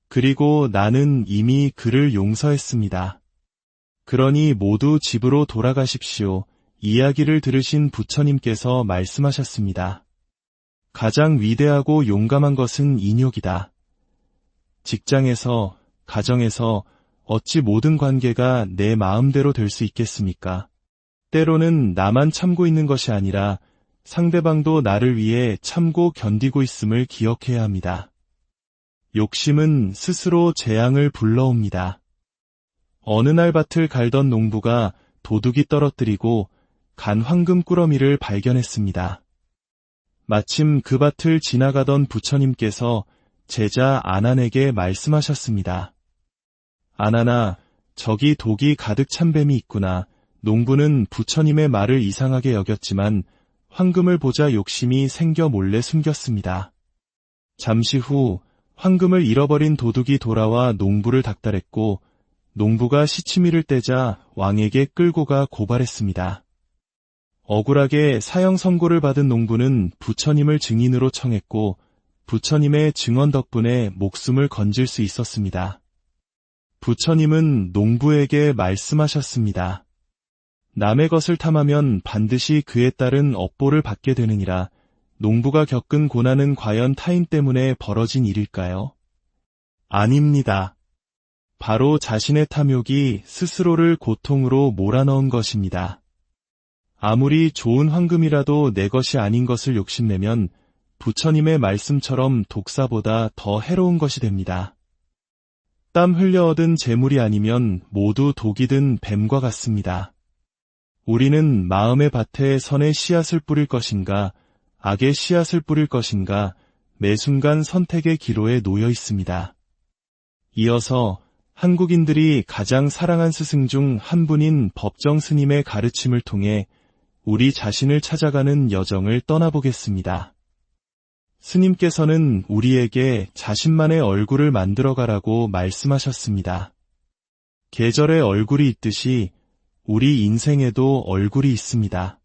그리고 나는 이미 그를 용서했습니다. 그러니 모두 집으로 돌아가십시오. 이야기를 들으신 부처님께서 말씀하셨습니다. 가장 위대하고 용감한 것은 인욕이다. 직장에서, 가정에서 어찌 모든 관계가 내 마음대로 될 수 있겠습니까? 때로는 나만 참고 있는 것이 아니라 상대방도 나를 위해 참고 견디고 있음을 기억해야 합니다. 욕심은 스스로 재앙을 불러옵니다. 어느 날 밭을 갈던 농부가 도둑이 떨어뜨리고 간 황금 꾸러미를 발견했습니다. 마침 그 밭을 지나가던 부처님께서 제자 아난에게 말씀하셨습니다. 아난아, 저기 독이 가득 찬 뱀이 있구나. 농부는 부처님의 말을 이상하게 여겼지만 황금을 보자 욕심이 생겨 몰래 숨겼습니다. 잠시 후 황금을 잃어버린 도둑이 돌아와 농부를 닥달했고 농부가 시치미를 떼자 왕에게 끌고 가 고발했습니다. 억울하게 사형 선고를 받은 농부는 부처님을 증인으로 청했고 부처님의 증언 덕분에 목숨을 건질 수 있었습니다. 부처님은 농부에게 말씀하셨습니다. 남의 것을 탐하면 반드시 그에 따른 업보를 받게 되느니라. 농부가 겪은 고난은 과연 타인 때문에 벌어진 일일까요? 아닙니다. 바로 자신의 탐욕이 스스로를 고통으로 몰아넣은 것입니다. 아무리 좋은 황금이라도 내 것이 아닌 것을 욕심내면 부처님의 말씀처럼 독사보다 더 해로운 것이 됩니다. 땀 흘려 얻은 재물이 아니면 모두 독이 든 뱀과 같습니다. 우리는 마음의 밭에 선의 씨앗을 뿌릴 것인가, 악의 씨앗을 뿌릴 것인가, 매 순간 선택의 기로에 놓여 있습니다. 이어서 한국인들이 가장 사랑한 스승 중 한 분인 법정 스님의 가르침을 통해 우리 자신을 찾아가는 여정을 떠나보겠습니다. 스님께서는 우리에게 자신만의 얼굴을 만들어가라고 말씀하셨습니다. 계절의 얼굴이 있듯이 우리 인생에도 얼굴이 있습니다.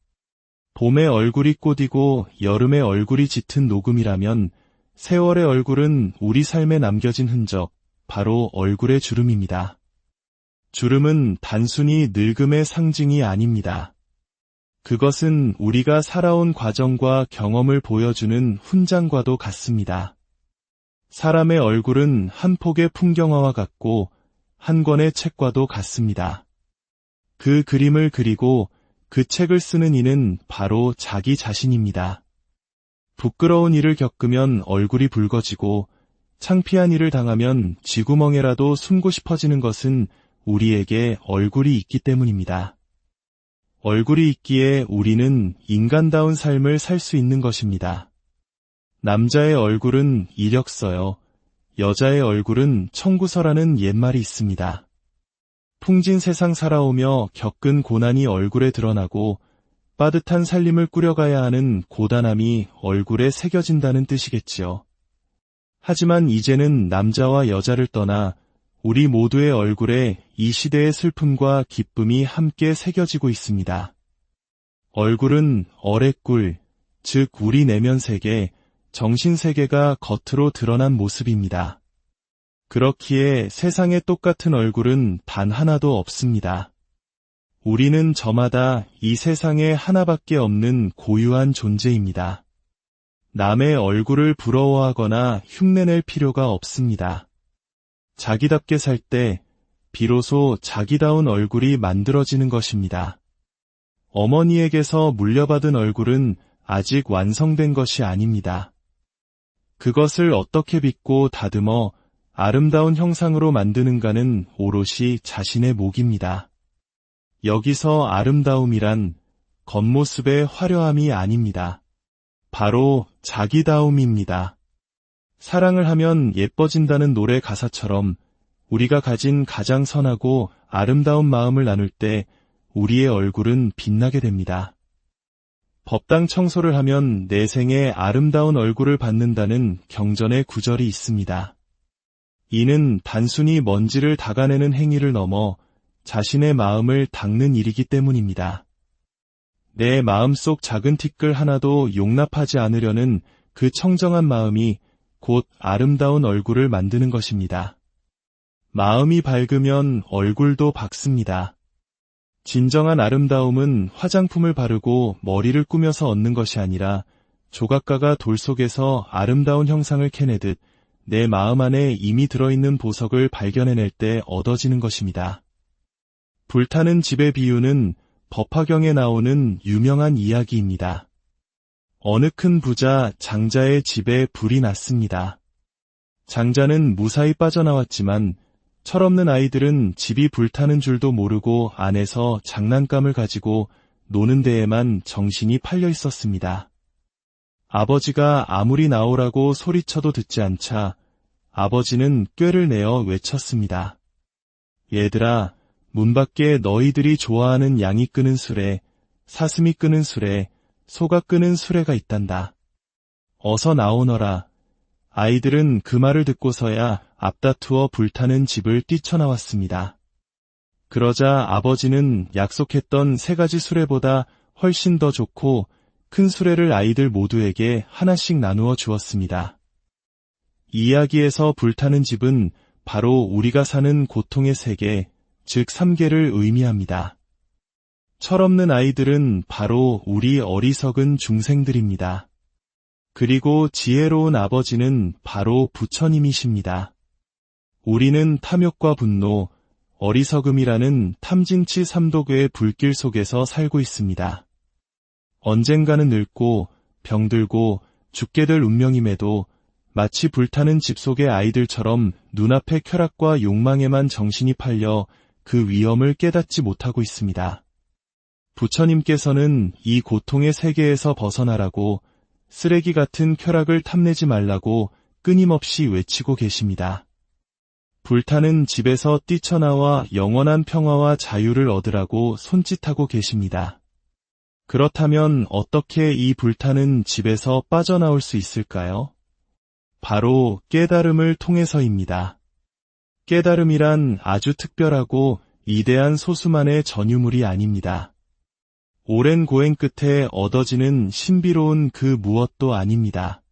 봄의 얼굴이 꽃이고 여름의 얼굴이 짙은 녹음이라면 세월의 얼굴은 우리 삶에 남겨진 흔적, 바로 얼굴의 주름입니다. 주름은 단순히 늙음의 상징이 아닙니다. 그것은 우리가 살아온 과정과 경험을 보여주는 훈장과도 같습니다. 사람의 얼굴은 한 폭의 풍경화와 같고 한 권의 책과도 같습니다. 그 그림을 그리고 그 책을 쓰는 이는 바로 자기 자신입니다. 부끄러운 일을 겪으면 얼굴이 붉어지고 창피한 일을 당하면 쥐구멍에라도 숨고 싶어지는 것은 우리에게 얼굴이 있기 때문입니다. 얼굴이 있기에 우리는 인간다운 삶을 살 수 있는 것입니다. 남자의 얼굴은 이력서요, 여자의 얼굴은 청구서라는 옛말이 있습니다. 풍진 세상 살아오며 겪은 고난이 얼굴에 드러나고 빠듯한 살림을 꾸려가야 하는 고단함이 얼굴에 새겨진다는 뜻이겠지요. 하지만 이제는 남자와 여자를 떠나 우리 모두의 얼굴에 이 시대의 슬픔과 기쁨이 함께 새겨지고 있습니다. 얼굴은 어뢰꿀, 즉 우리 내면 세계, 정신 세계가 겉으로 드러난 모습입니다. 그렇기에 세상에 똑같은 얼굴은 단 하나도 없습니다. 우리는 저마다 이 세상에 하나밖에 없는 고유한 존재입니다. 남의 얼굴을 부러워하거나 흉내낼 필요가 없습니다. 자기답게 살 때 비로소 자기다운 얼굴이 만들어지는 것입니다. 어머니에게서 물려받은 얼굴은 아직 완성된 것이 아닙니다. 그것을 어떻게 빚고 다듬어 아름다운 형상으로 만드는가는 오롯이 자신의 몫입니다. 여기서 아름다움이란 겉모습의 화려함이 아닙니다. 바로 자기다움입니다. 사랑을 하면 예뻐진다는 노래 가사처럼 우리가 가진 가장 선하고 아름다운 마음을 나눌 때 우리의 얼굴은 빛나게 됩니다. 법당 청소를 하면 내 생에 아름다운 얼굴을 받는다는 경전의 구절이 있습니다. 이는 단순히 먼지를 닦아내는 행위를 넘어 자신의 마음을 닦는 일이기 때문입니다. 내 마음속 작은 티끌 하나도 용납하지 않으려는 그 청정한 마음이 곧 아름다운 얼굴을 만드는 것입니다. 마음이 밝으면 얼굴도 밝습니다. 진정한 아름다움은 화장품을 바르고 머리를 꾸며서 얻는 것이 아니라 조각가가 돌 속에서 아름다운 형상을 캐내듯 내 마음 안에 이미 들어있는 보석을 발견해낼 때 얻어지는 것입니다. 불타는 집의 비유는 법화경에 나오는 유명한 이야기입니다. 어느 큰 부자 장자의 집에 불이 났습니다. 장자는 무사히 빠져나왔지만 철없는 아이들은 집이 불타는 줄도 모르고 안에서 장난감을 가지고 노는 데에만 정신이 팔려 있었습니다. 아버지가 아무리 나오라고 소리쳐도 듣지 않자 아버지는 꾀를 내어 외쳤습니다. 얘들아, 문 밖에 너희들이 좋아하는 양이 끄는 수레, 사슴이 끄는 수레, 소가 끄는 수레가 있단다. 어서 나오너라. 아이들은 그 말을 듣고서야 앞다투어 불타는 집을 뛰쳐나왔습니다. 그러자 아버지는 약속했던 3가지 수레보다 훨씬 더 좋고 큰 수레를 아이들 모두에게 하나씩 나누어 주었습니다. 이 이야기에서 불타는 집은 바로 우리가 사는 고통의 세계, 즉 3계를 의미합니다. 철없는 아이들은 바로 우리 어리석은 중생들입니다. 그리고 지혜로운 아버지는 바로 부처님이십니다. 우리는 탐욕과 분노, 어리석음이라는 탐진치 3독의 불길 속에서 살고 있습니다. 언젠가는 늙고 병들고 죽게 될 운명임에도 마치 불타는 집 속의 아이들처럼 눈앞의 쾌락과 욕망에만 정신이 팔려 그 위험을 깨닫지 못하고 있습니다. 부처님께서는 이 고통의 세계에서 벗어나라고 쓰레기 같은 쾌락을 탐내지 말라고 끊임없이 외치고 계십니다. 불타는 집에서 뛰쳐나와 영원한 평화와 자유를 얻으라고 손짓하고 계십니다. 그렇다면 어떻게 이 불타는 집에서 빠져나올 수 있을까요? 바로 깨달음을 통해서입니다. 깨달음이란 아주 특별하고 이대한 소수만의 전유물이 아닙니다. 오랜 고행 끝에 얻어지는 신비로운 그 무엇도 아닙니다.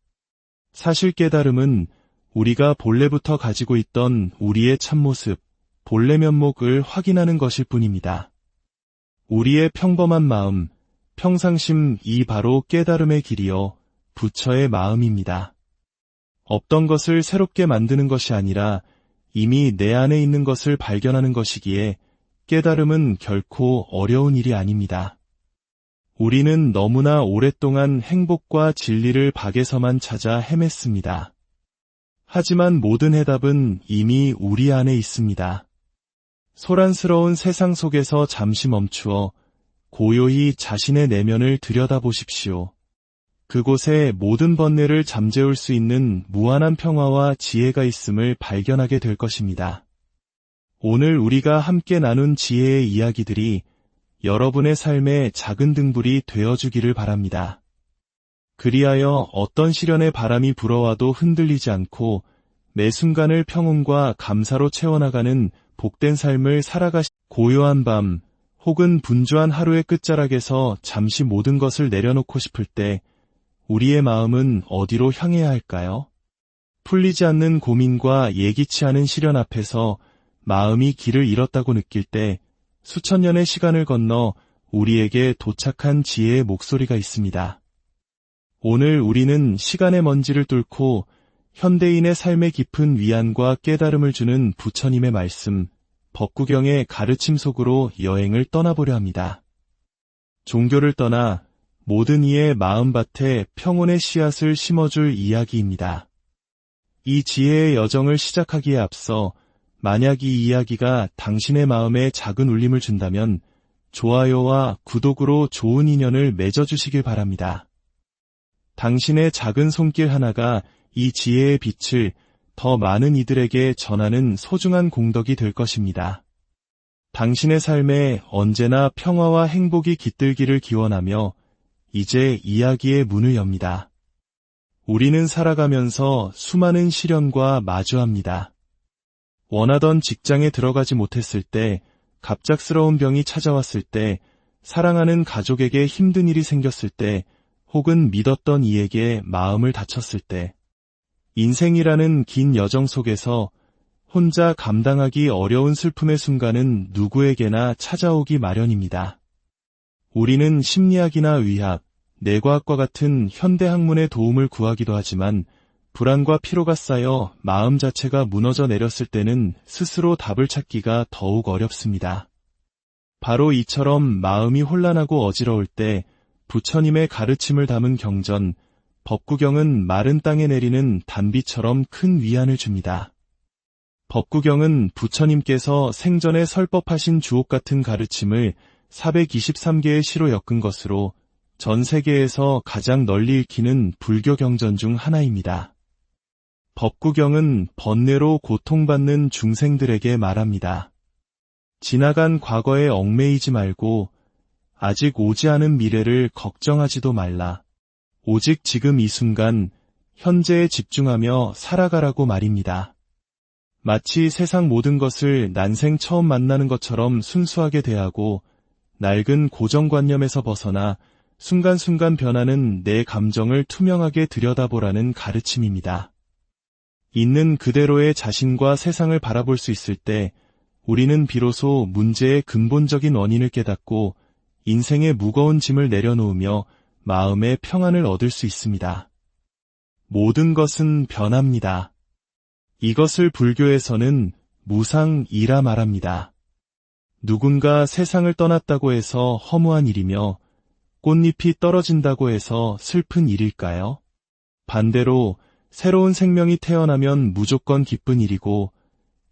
사실 깨달음은 우리가 본래부터 가지고 있던 우리의 참모습, 본래 면목을 확인하는 것일 뿐입니다. 우리의 평범한 마음, 평상심이 바로 깨달음의 길이요, 부처의 마음입니다. 없던 것을 새롭게 만드는 것이 아니라 이미 내 안에 있는 것을 발견하는 것이기에 깨달음은 결코 어려운 일이 아닙니다. 우리는 너무나 오랫동안 행복과 진리를 밖에서만 찾아 헤맸습니다. 하지만 모든 해답은 이미 우리 안에 있습니다. 소란스러운 세상 속에서 잠시 멈추어 고요히 자신의 내면을 들여다보십시오. 그곳에 모든 번뇌를 잠재울 수 있는 무한한 평화와 지혜가 있음을 발견하게 될 것입니다. 오늘 우리가 함께 나눈 지혜의 이야기들이 여러분의 삶의 작은 등불이 되어주기를 바랍니다. 그리하여 어떤 시련의 바람이 불어와도 흔들리지 않고 매 순간을 평온과 감사로 채워나가는 복된 삶을 고요한 밤 혹은 분주한 하루의 끝자락에서 잠시 모든 것을 내려놓고 싶을 때 우리의 마음은 어디로 향해야 할까요? 풀리지 않는 고민과 예기치 않은 시련 앞에서 마음이 길을 잃었다고 느낄 때 수천 년의 시간을 건너 우리에게 도착한 지혜의 목소리가 있습니다. 오늘 우리는 시간의 먼지를 뚫고 현대인의 삶의 깊은 위안과 깨달음을 주는 부처님의 말씀, 법구경의 가르침 속으로 여행을 떠나보려 합니다. 종교를 떠나 모든 이의 마음밭에 평온의 씨앗을 심어줄 이야기입니다. 이 지혜의 여정을 시작하기에 앞서 만약 이 이야기가 당신의 마음에 작은 울림을 준다면 좋아요와 구독으로 좋은 인연을 맺어주시길 바랍니다. 당신의 작은 손길 하나가 이 지혜의 빛을 더 많은 이들에게 전하는 소중한 공덕이 될 것입니다. 당신의 삶에 언제나 평화와 행복이 깃들기를 기원하며 이제 이야기의 문을 엽니다. 우리는 살아가면서 수많은 시련과 마주합니다. 원하던 직장에 들어가지 못했을 때, 갑작스러운 병이 찾아왔을 때, 사랑하는 가족에게 힘든 일이 생겼을 때, 혹은 믿었던 이에게 마음을 다쳤을 때, 인생이라는 긴 여정 속에서 혼자 감당하기 어려운 슬픔의 순간은 누구에게나 찾아오기 마련입니다. 우리는 심리학이나 의학, 뇌과학과 같은 현대 학문의 도움을 구하기도 하지만 불안과 피로가 쌓여 마음 자체가 무너져 내렸을 때는 스스로 답을 찾기가 더욱 어렵습니다. 바로 이처럼 마음이 혼란하고 어지러울 때 부처님의 가르침을 담은 경전, 법구경은 마른 땅에 내리는 단비처럼 큰 위안을 줍니다. 법구경은 부처님께서 생전에 설법하신 주옥 같은 가르침을 423개의 시로 엮은 것으로 전 세계에서 가장 널리 읽히는 불교 경전 중 하나입니다. 법구경은 번뇌로 고통받는 중생들에게 말합니다. 지나간 과거에 얽매이지 말고 아직 오지 않은 미래를 걱정하지도 말라. 오직 지금 이 순간 현재에 집중하며 살아가라고 말입니다. 마치 세상 모든 것을 난생 처음 만나는 것처럼 순수하게 대하고 낡은 고정관념에서 벗어나 순간순간 변하는 내 감정을 투명하게 들여다보라는 가르침입니다. 있는 그대로의 자신과 세상을 바라볼 수 있을 때 우리는 비로소 문제의 근본적인 원인을 깨닫고 인생의 무거운 짐을 내려놓으며 마음의 평안을 얻을 수 있습니다. 모든 것은 변합니다. 이것을 불교에서는 무상이라 말합니다. 누군가 세상을 떠났다고 해서 허무한 일이며 꽃잎이 떨어진다고 해서 슬픈 일일까요? 반대로 새로운 생명이 태어나면 무조건 기쁜 일이고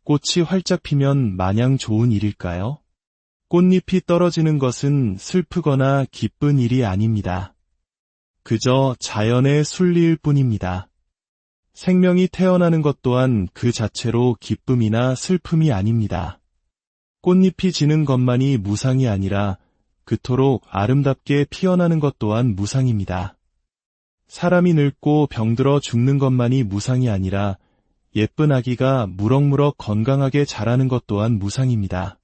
꽃이 활짝 피면 마냥 좋은 일일까요? 꽃잎이 떨어지는 것은 슬프거나 기쁜 일이 아닙니다. 그저 자연의 순리일 뿐입니다. 생명이 태어나는 것 또한 그 자체로 기쁨이나 슬픔이 아닙니다. 꽃잎이 지는 것만이 무상이 아니라 그토록 아름답게 피어나는 것 또한 무상입니다. 사람이 늙고 병들어 죽는 것만이 무상이 아니라 예쁜 아기가 무럭무럭 건강하게 자라는 것 또한 무상입니다.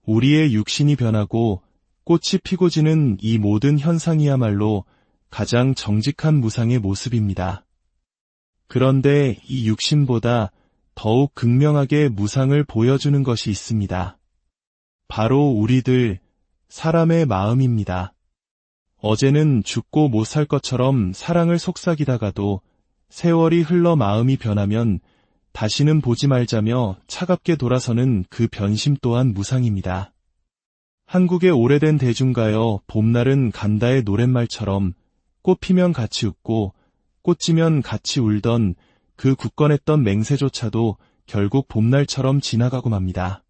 우리의 육신이 변하고 꽃이 피고 지는 이 모든 현상이야말로 가장 정직한 무상의 모습입니다. 그런데 이 육신보다 더욱 극명하게 무상을 보여주는 것이 있습니다. 바로 우리들, 사람의 마음입니다. 어제는 죽고 못 살 것처럼 사랑을 속삭이다가도 세월이 흘러 마음이 변하면 다시는 보지 말자며 차갑게 돌아서는 그 변심 또한 무상입니다. 한국의 오래된 대중가요 봄날은 간다의 노랫말처럼 꽃 피면 같이 웃고 꽃 지면 같이 울던 그 굳건했던 맹세조차도 결국 봄날처럼 지나가고 맙니다.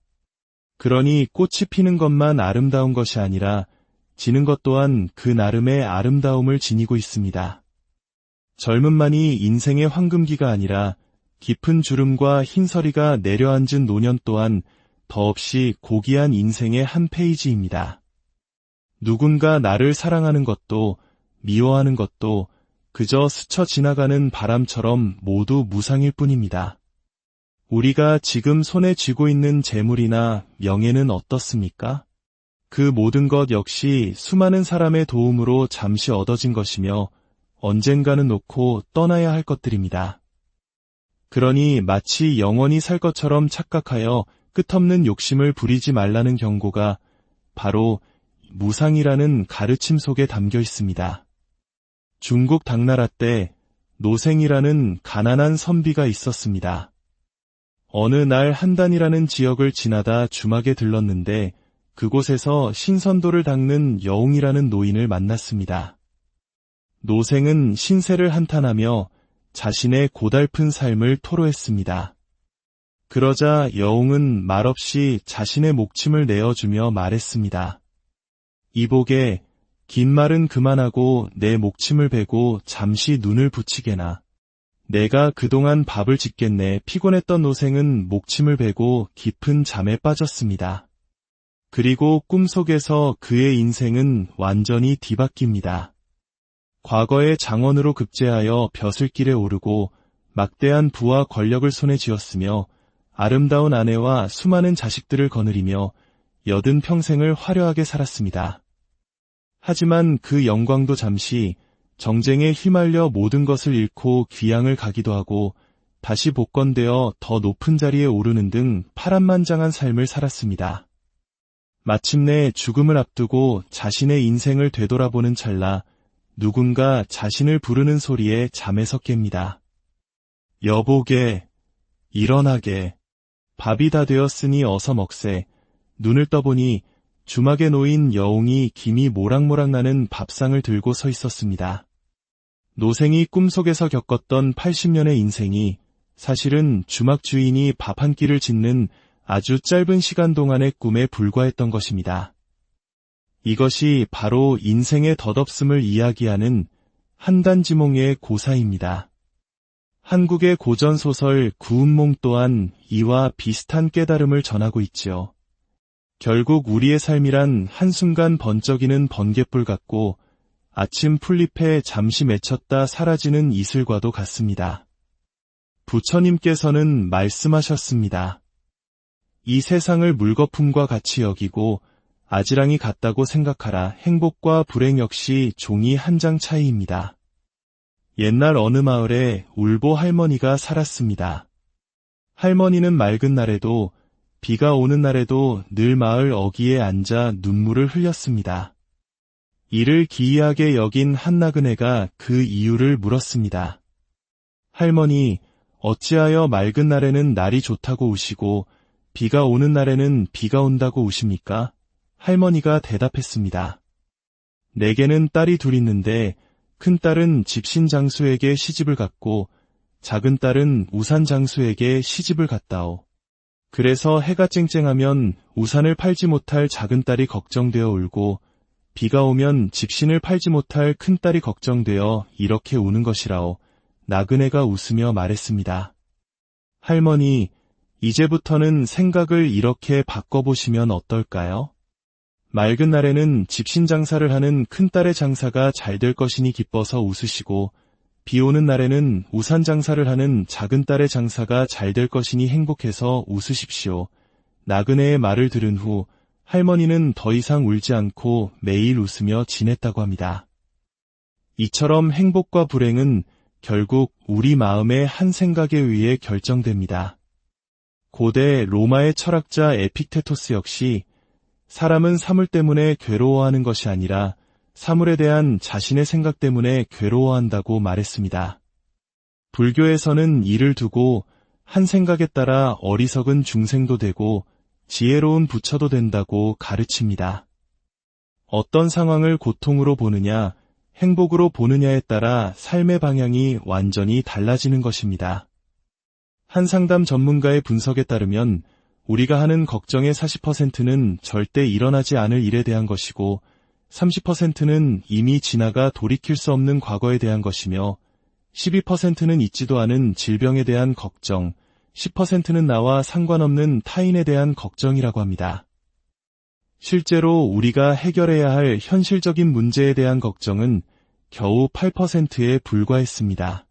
그러니 꽃이 피는 것만 아름다운 것이 아니라 지는 것 또한 그 나름의 아름다움을 지니고 있습니다. 젊음만이 인생의 황금기가 아니라 깊은 주름과 흰서리가 내려앉은 노년 또한 더없이 고귀한 인생의 한 페이지입니다. 누군가 나를 사랑하는 것도 미워하는 것도 그저 스쳐 지나가는 바람처럼 모두 무상일 뿐입니다. 우리가 지금 손에 쥐고 있는 재물이나 명예는 어떻습니까? 그 모든 것 역시 수많은 사람의 도움으로 잠시 얻어진 것이며 언젠가는 놓고 떠나야 할 것들입니다. 그러니 마치 영원히 살 것처럼 착각하여 끝없는 욕심을 부리지 말라는 경고가 바로 무상이라는 가르침 속에 담겨 있습니다. 중국 당나라 때 노생이라는 가난한 선비가 있었습니다. 어느 날 한단이라는 지역을 지나다 주막에 들렀는데 그곳에서 신선도를 닦는 여웅이라는 노인을 만났습니다. 노생은 신세를 한탄하며 자신의 고달픈 삶을 토로했습니다. 그러자 여웅은 말없이 자신의 목침을 내어주며 말했습니다. 이복에 긴 말은 그만하고 내 목침을 베고 잠시 눈을 붙이게나. 내가 그동안 밥을 짓겠네. 피곤했던 노생은 목침을 베고 깊은 잠에 빠졌습니다. 그리고 꿈속에서 그의 인생은 완전히 뒤바뀝니다. 과거의 장원으로 급제하여 벼슬길에 오르고 막대한 부와 권력을 손에 쥐었으며 아름다운 아내와 수많은 자식들을 거느리며 여든 평생을 화려하게 살았습니다. 하지만 그 영광도 잠시 정쟁에 휘말려 모든 것을 잃고 귀양을 가기도 하고 다시 복권되어 더 높은 자리에 오르는 등 파란만장한 삶을 살았습니다. 마침내 죽음을 앞두고 자신의 인생을 되돌아보는 찰나 누군가 자신을 부르는 소리에 잠에서 깹니다. 여보게, 일어나게, 밥이 다 되었으니 어서 먹세. 눈을 떠보니 주막에 놓인 여웅이 김이 모락모락 나는 밥상을 들고 서 있었습니다. 노생이 꿈속에서 겪었던 80년의 인생이 사실은 주막 주인이 밥 한 끼를 짓는 아주 짧은 시간 동안의 꿈에 불과했던 것입니다. 이것이 바로 인생의 덧없음을 이야기하는 한단지몽의 고사입니다. 한국의 고전소설 구운몽 또한 이와 비슷한 깨달음을 전하고 있지요. 결국 우리의 삶이란 한순간 번쩍이는 번갯불 같고 아침 풀잎에 잠시 맺혔다 사라지는 이슬과도 같습니다. 부처님께서는 말씀하셨습니다. 이 세상을 물거품과 같이 여기고 아지랑이 같다고 생각하라. 행복과 불행 역시 종이 한 장 차이입니다. 옛날 어느 마을에 울보 할머니가 살았습니다. 할머니는 맑은 날에도 비가 오는 날에도 늘 마을 어귀에 앉아 눈물을 흘렸습니다. 이를 기이하게 여긴 한 나그네가 그 이유를 물었습니다. 할머니, 어찌하여 맑은 날에는 날이 좋다고 우시고 비가 오는 날에는 비가 온다고 우십니까? 할머니가 대답했습니다. 내게는 딸이 둘 있는데 큰 딸은 집신 장수에게 시집을 갔고 작은 딸은 우산 장수에게 시집을 갔다오. 그래서 해가 쨍쨍하면 우산을 팔지 못할 작은 딸이 걱정되어 울고 비가 오면 집신을 팔지 못할 큰 딸이 걱정되어 이렇게 우는 것이라오. 나그네가 웃으며 말했습니다. 할머니, 이제부터는 생각을 이렇게 바꿔보시면 어떨까요? 맑은 날에는 집신 장사를 하는 큰딸의 장사가 잘 될 것이니 기뻐서 웃으시고 비 오는 날에는 우산 장사를 하는 작은 딸의 장사가 잘 될 것이니 행복해서 웃으십시오. 나그네의 말을 들은 후 할머니는 더 이상 울지 않고 매일 웃으며 지냈다고 합니다. 이처럼 행복과 불행은 결국 우리 마음의 한 생각에 의해 결정됩니다. 고대 로마의 철학자 에픽테토스 역시 사람은 사물 때문에 괴로워하는 것이 아니라 사물에 대한 자신의 생각 때문에 괴로워한다고 말했습니다. 불교에서는 이를 두고 한 생각에 따라 어리석은 중생도 되고 지혜로운 부처도 된다고 가르칩니다. 어떤 상황을 고통으로 보느냐, 행복으로 보느냐에 따라 삶의 방향이 완전히 달라지는 것입니다. 한 상담 전문가의 분석에 따르면 우리가 하는 걱정의 40%는 절대 일어나지 않을 일에 대한 것이고 30%는 이미 지나가 돌이킬 수 없는 과거에 대한 것이며 12%는 있지도 않은 질병에 대한 걱정, 10%는 나와 상관없는 타인에 대한 걱정이라고 합니다. 실제로 우리가 해결해야 할 현실적인 문제에 대한 걱정은 겨우 8%에 불과했습니다.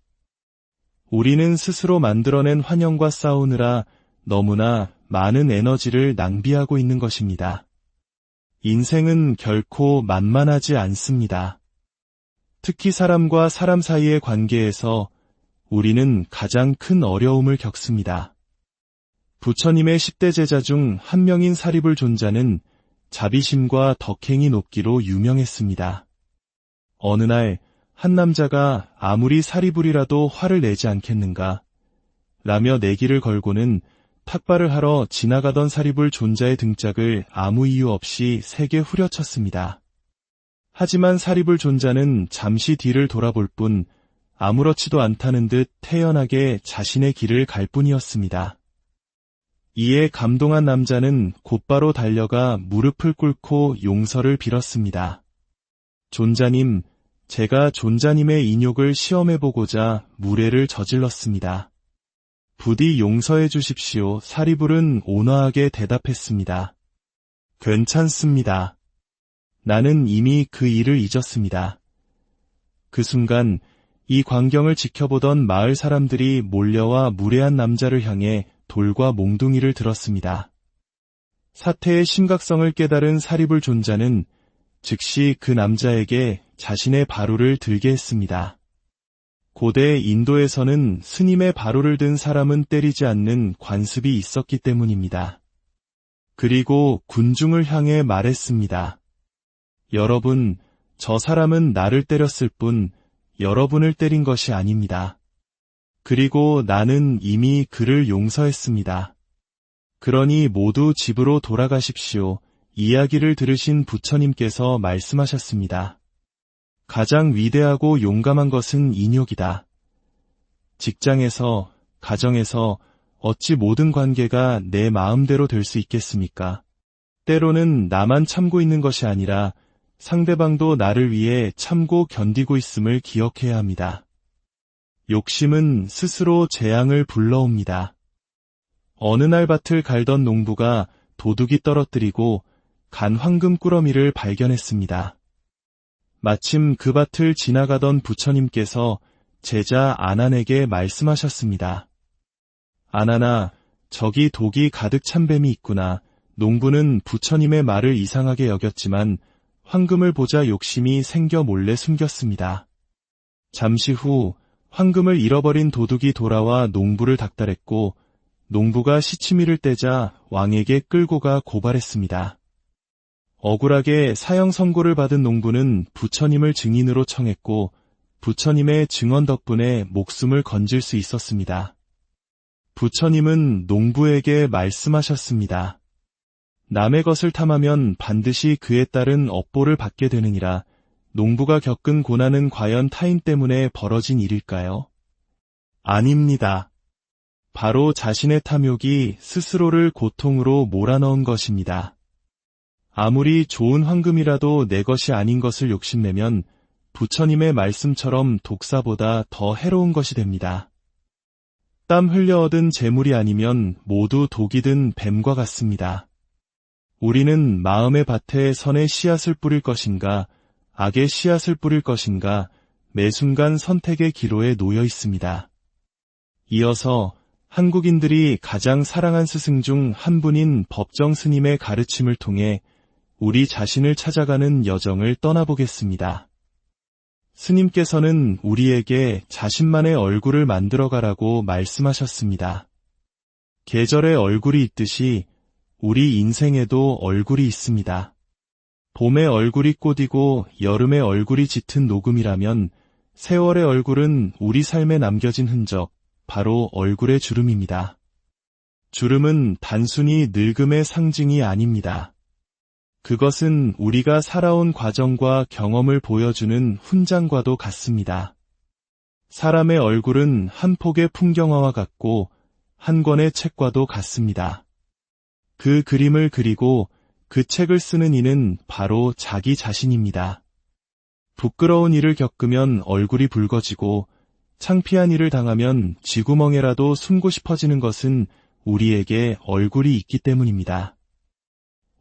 우리는 스스로 만들어낸 환영과 싸우느라 너무나 많은 에너지를 낭비하고 있는 것입니다. 인생은 결코 만만하지 않습니다. 특히 사람과 사람 사이의 관계에서 우리는 가장 큰 어려움을 겪습니다. 부처님의 10대 제자 중 한 명인 사리불 존자는 자비심과 덕행이 높기로 유명했습니다. 어느 날 한 남자가 아무리 사리불이라도 화를 내지 않겠는가 라며 내기를 걸고는 탁발을 하러 지나가던 사리불 존자의 등짝을 아무 이유 없이 세게 후려쳤습니다. 하지만 사리불 존자는 잠시 뒤를 돌아볼 뿐 아무렇지도 않다는 듯 태연하게 자신의 길을 갈 뿐이었습니다. 이에 감동한 남자는 곧바로 달려가 무릎을 꿇고 용서를 빌었습니다. 존자님, 제가 존자님의 인욕을 시험해보고자 무례를 저질렀습니다. 부디 용서해 주십시오. 사리불은 온화하게 대답했습니다. 괜찮습니다. 나는 이미 그 일을 잊었습니다. 그 순간 이 광경을 지켜보던 마을 사람들이 몰려와 무례한 남자를 향해 돌과 몽둥이를 들었습니다. 사태의 심각성을 깨달은 사리불 존자는 즉시 그 남자에게 자신의 바루를 들게 했습니다. 고대 인도에서는 스님의 바루를 든 사람은 때리지 않는 관습이 있었기 때문입니다. 그리고 군중을 향해 말했습니다. 여러분, 저 사람은 나를 때렸을 뿐 여러분을 때린 것이 아닙니다. 그리고 나는 이미 그를 용서했습니다. 그러니 모두 집으로 돌아가십시오. 이야기를 들으신 부처님께서 말씀하셨습니다. 가장 위대하고 용감한 것은 인욕이다. 직장에서, 가정에서 어찌 모든 관계가 내 마음대로 될 수 있겠습니까? 때로는 나만 참고 있는 것이 아니라 상대방도 나를 위해 참고 견디고 있음을 기억해야 합니다. 욕심은 스스로 재앙을 불러옵니다. 어느 날 밭을 갈던 농부가 도둑이 떨어뜨리고 간 황금 꾸러미를 발견했습니다. 마침 그 밭을 지나가던 부처님께서 제자 아난에게 말씀하셨습니다. 아난아, 저기 독이 가득 찬 뱀이 있구나. 농부는 부처님의 말을 이상하게 여겼지만 황금을 보자 욕심이 생겨 몰래 숨겼습니다. 잠시 후 황금을 잃어버린 도둑이 돌아와 농부를 닥달했고 농부가 시치미를 떼자 왕에게 끌고 가 고발했습니다. 억울하게 사형 선고를 받은 농부는 부처님을 증인으로 청했고 부처님의 증언 덕분에 목숨을 건질 수 있었습니다. 부처님은 농부에게 말씀하셨습니다. 남의 것을 탐하면 반드시 그에 따른 업보를 받게 되느니라. 농부가 겪은 고난은 과연 타인 때문에 벌어진 일일까요? 아닙니다. 바로 자신의 탐욕이 스스로를 고통으로 몰아넣은 것입니다. 아무리 좋은 황금이라도 내 것이 아닌 것을 욕심내면 부처님의 말씀처럼 독사보다 더 해로운 것이 됩니다. 땀 흘려 얻은 재물이 아니면 모두 독이 든 뱀과 같습니다. 우리는 마음의 밭에 선의 씨앗을 뿌릴 것인가, 악의 씨앗을 뿌릴 것인가, 매 순간 선택의 기로에 놓여 있습니다. 이어서 한국인들이 가장 사랑한 스승 중 한 분인 법정 스님의 가르침을 통해 우리 자신을 찾아가는 여정을 떠나보겠습니다. 스님께서는 우리에게 자신만의 얼굴을 만들어가라고 말씀하셨습니다. 계절의 얼굴이 있듯이 우리 인생에도 얼굴이 있습니다. 봄의 얼굴이 꽃이고 여름의 얼굴이 짙은 녹음이라면 세월의 얼굴은 우리 삶에 남겨진 흔적, 바로 얼굴의 주름입니다. 주름은 단순히 늙음의 상징이 아닙니다. 그것은 우리가 살아온 과정과 경험을 보여주는 훈장과도 같습니다. 사람의 얼굴은 한 폭의 풍경화와 같고 한 권의 책과도 같습니다. 그 그림을 그리고 그 책을 쓰는 이는 바로 자기 자신입니다. 부끄러운 일을 겪으면 얼굴이 붉어지고 창피한 일을 당하면 쥐구멍에라도 숨고 싶어지는 것은 우리에게 얼굴이 있기 때문입니다.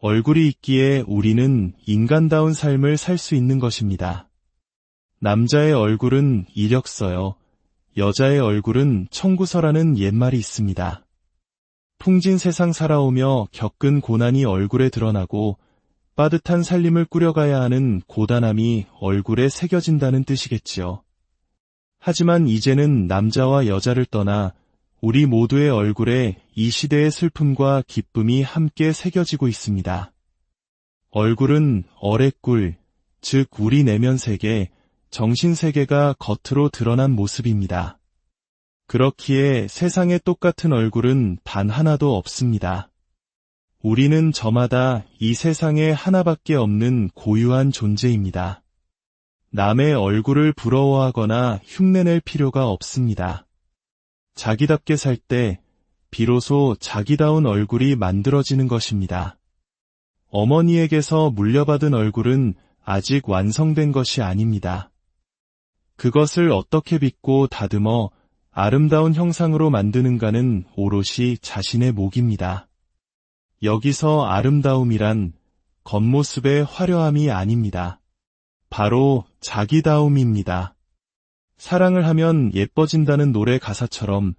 얼굴이 있기에 우리는 인간다운 삶을 살 수 있는 것입니다. 남자의 얼굴은 이력서요, 여자의 얼굴은 청구서라는 옛말이 있습니다. 풍진 세상 살아오며 겪은 고난이 얼굴에 드러나고 빠듯한 살림을 꾸려가야 하는 고단함이 얼굴에 새겨진다는 뜻이겠지요. 하지만 이제는 남자와 여자를 떠나 우리 모두의 얼굴에 이 시대의 슬픔과 기쁨이 함께 새겨지고 있습니다. 얼굴은 어뢰꿀, 즉 우리 내면 세계, 정신 세계가 겉으로 드러난 모습입니다. 그렇기에 세상에 똑같은 얼굴은 단 하나도 없습니다. 우리는 저마다 이 세상에 하나밖에 없는 고유한 존재입니다. 남의 얼굴을 부러워하거나 흉내낼 필요가 없습니다. 자기답게 살 때 비로소 자기다운 얼굴이 만들어지는 것입니다. 어머니에게서 물려받은 얼굴은 아직 완성된 것이 아닙니다. 그것을 어떻게 빚고 다듬어 아름다운 형상으로 만드는가는 오롯이 자신의 몫입니다. 여기서 아름다움이란 겉모습의 화려함이 아닙니다. 바로 자기다움입니다. 사랑을 하면 예뻐진다는 노래 가사처럼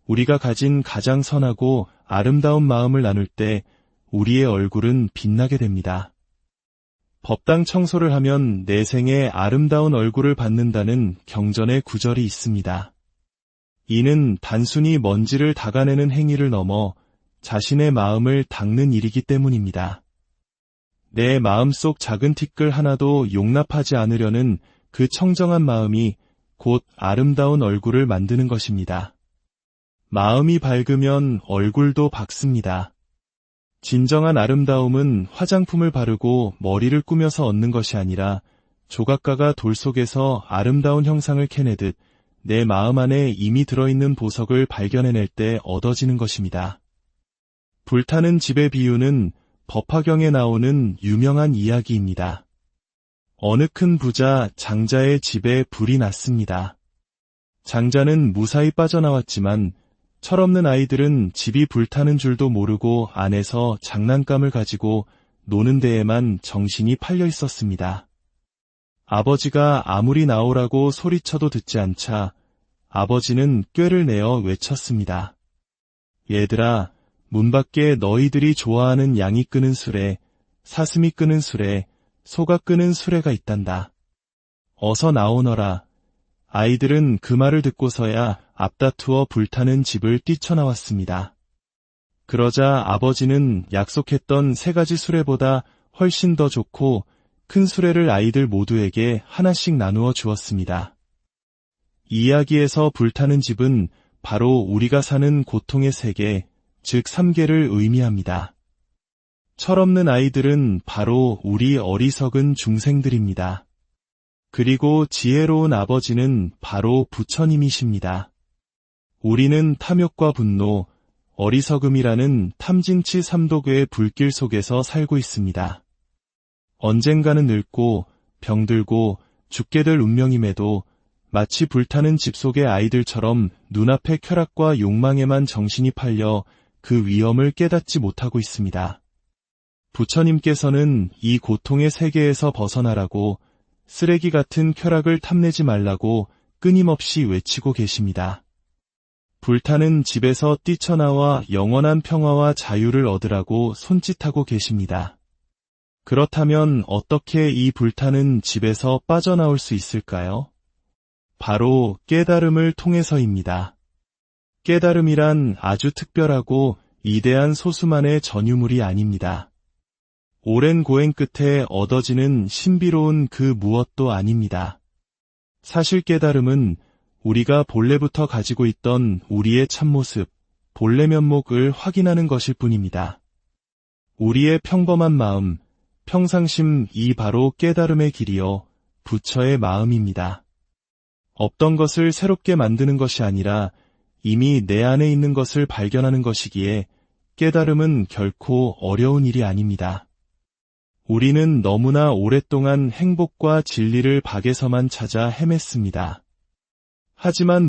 우리가 가진 가장 선하고 아름다운 마음을 나눌 때 우리의 얼굴은 빛나게 됩니다. 법당 청소를 하면 내 생에 아름다운 얼굴을 받는다는 경전의 구절이 있습니다. 이는 단순히 먼지를 닦아내는 행위를 넘어 자신의 마음을 닦는 일이기 때문입니다. 내 마음속 작은 티끌 하나도 용납하지 않으려는 그 청정한 마음이 곧 아름다운 얼굴을 만드는 것입니다. 마음이 밝으면 얼굴도 밝습니다. 진정한 아름다움은 화장품을 바르고 머리를 꾸며서 얻는 것이 아니라 조각가가 돌 속에서 아름다운 형상을 캐내듯 내 마음 안에 이미 들어있는 보석을 발견해낼 때 얻어지는 것입니다. 불타는 집의 비유는 법화경에 나오는 유명한 이야기입니다. 어느 큰 부자 장자의 집에 불이 났습니다. 장자는 무사히 빠져나왔지만 철없는 아이들은 집이 불타는 줄도 모르고 안에서 장난감을 가지고 노는 데에만 정신이 팔려 있었습니다. 아버지가 아무리 나오라고 소리쳐도 듣지 않자 아버지는 꾀를 내어 외쳤습니다. 얘들아, 문 밖에 너희들이 좋아하는 양이 끄는 수레, 사슴이 끄는 수레, 소가 끄는 수레가 있단다. 어서 나오너라. 아이들은 그 말을 듣고서야 앞다투어 불타는 집을 뛰쳐나왔습니다. 그러자 아버지는 약속했던 3가지 수레보다 훨씬 더 좋고 큰 수레를 아이들 모두에게 하나씩 나누어 주었습니다. 이 이야기에서 불타는 집은 바로 우리가 사는 고통의 세계, 즉 3계를 의미합니다. 철없는 아이들은 바로 우리 어리석은 중생들입니다. 그리고 지혜로운 아버지는 바로 부처님이십니다. 우리는 탐욕과 분노, 어리석음이라는 탐진치 3독의 불길 속에서 살고 있습니다. 언젠가는 늙고 병들고 죽게 될 운명임에도 마치 불타는 집 속의 아이들처럼 눈앞의 쾌락과 욕망에만 정신이 팔려 그 위험을 깨닫지 못하고 있습니다. 부처님께서는 이 고통의 세계에서 벗어나라고 쓰레기 같은 쾌락을 탐내지 말라고 끊임없이 외치고 계십니다. 불타는 집에서 뛰쳐나와 영원한 평화와 자유를 얻으라고 손짓하고 계십니다. 그렇다면 어떻게 이 불타는 집에서 빠져나올 수 있을까요? 바로 깨달음을 통해서입니다. 깨달음이란 아주 특별하고 이대한 소수만의 전유물이 아닙니다. 오랜 고행 끝에 얻어지는 신비로운 그 무엇도 아닙니다. 사실 깨달음은 우리가 본래부터 가지고 있던 우리의 참모습, 본래 면목을 확인하는 것일 뿐입니다. 우리의 평범한 마음, 평상심이 바로 깨달음의 길이요, 부처의 마음입니다. 없던 것을 새롭게 만드는 것이 아니라 이미 내 안에 있는 것을 발견하는 것이기에 깨달음은 결코 어려운 일이 아닙니다. 우리는 너무나 오랫동안 행복과 진리를 밖에서만 찾아 헤맸습니다. 하지만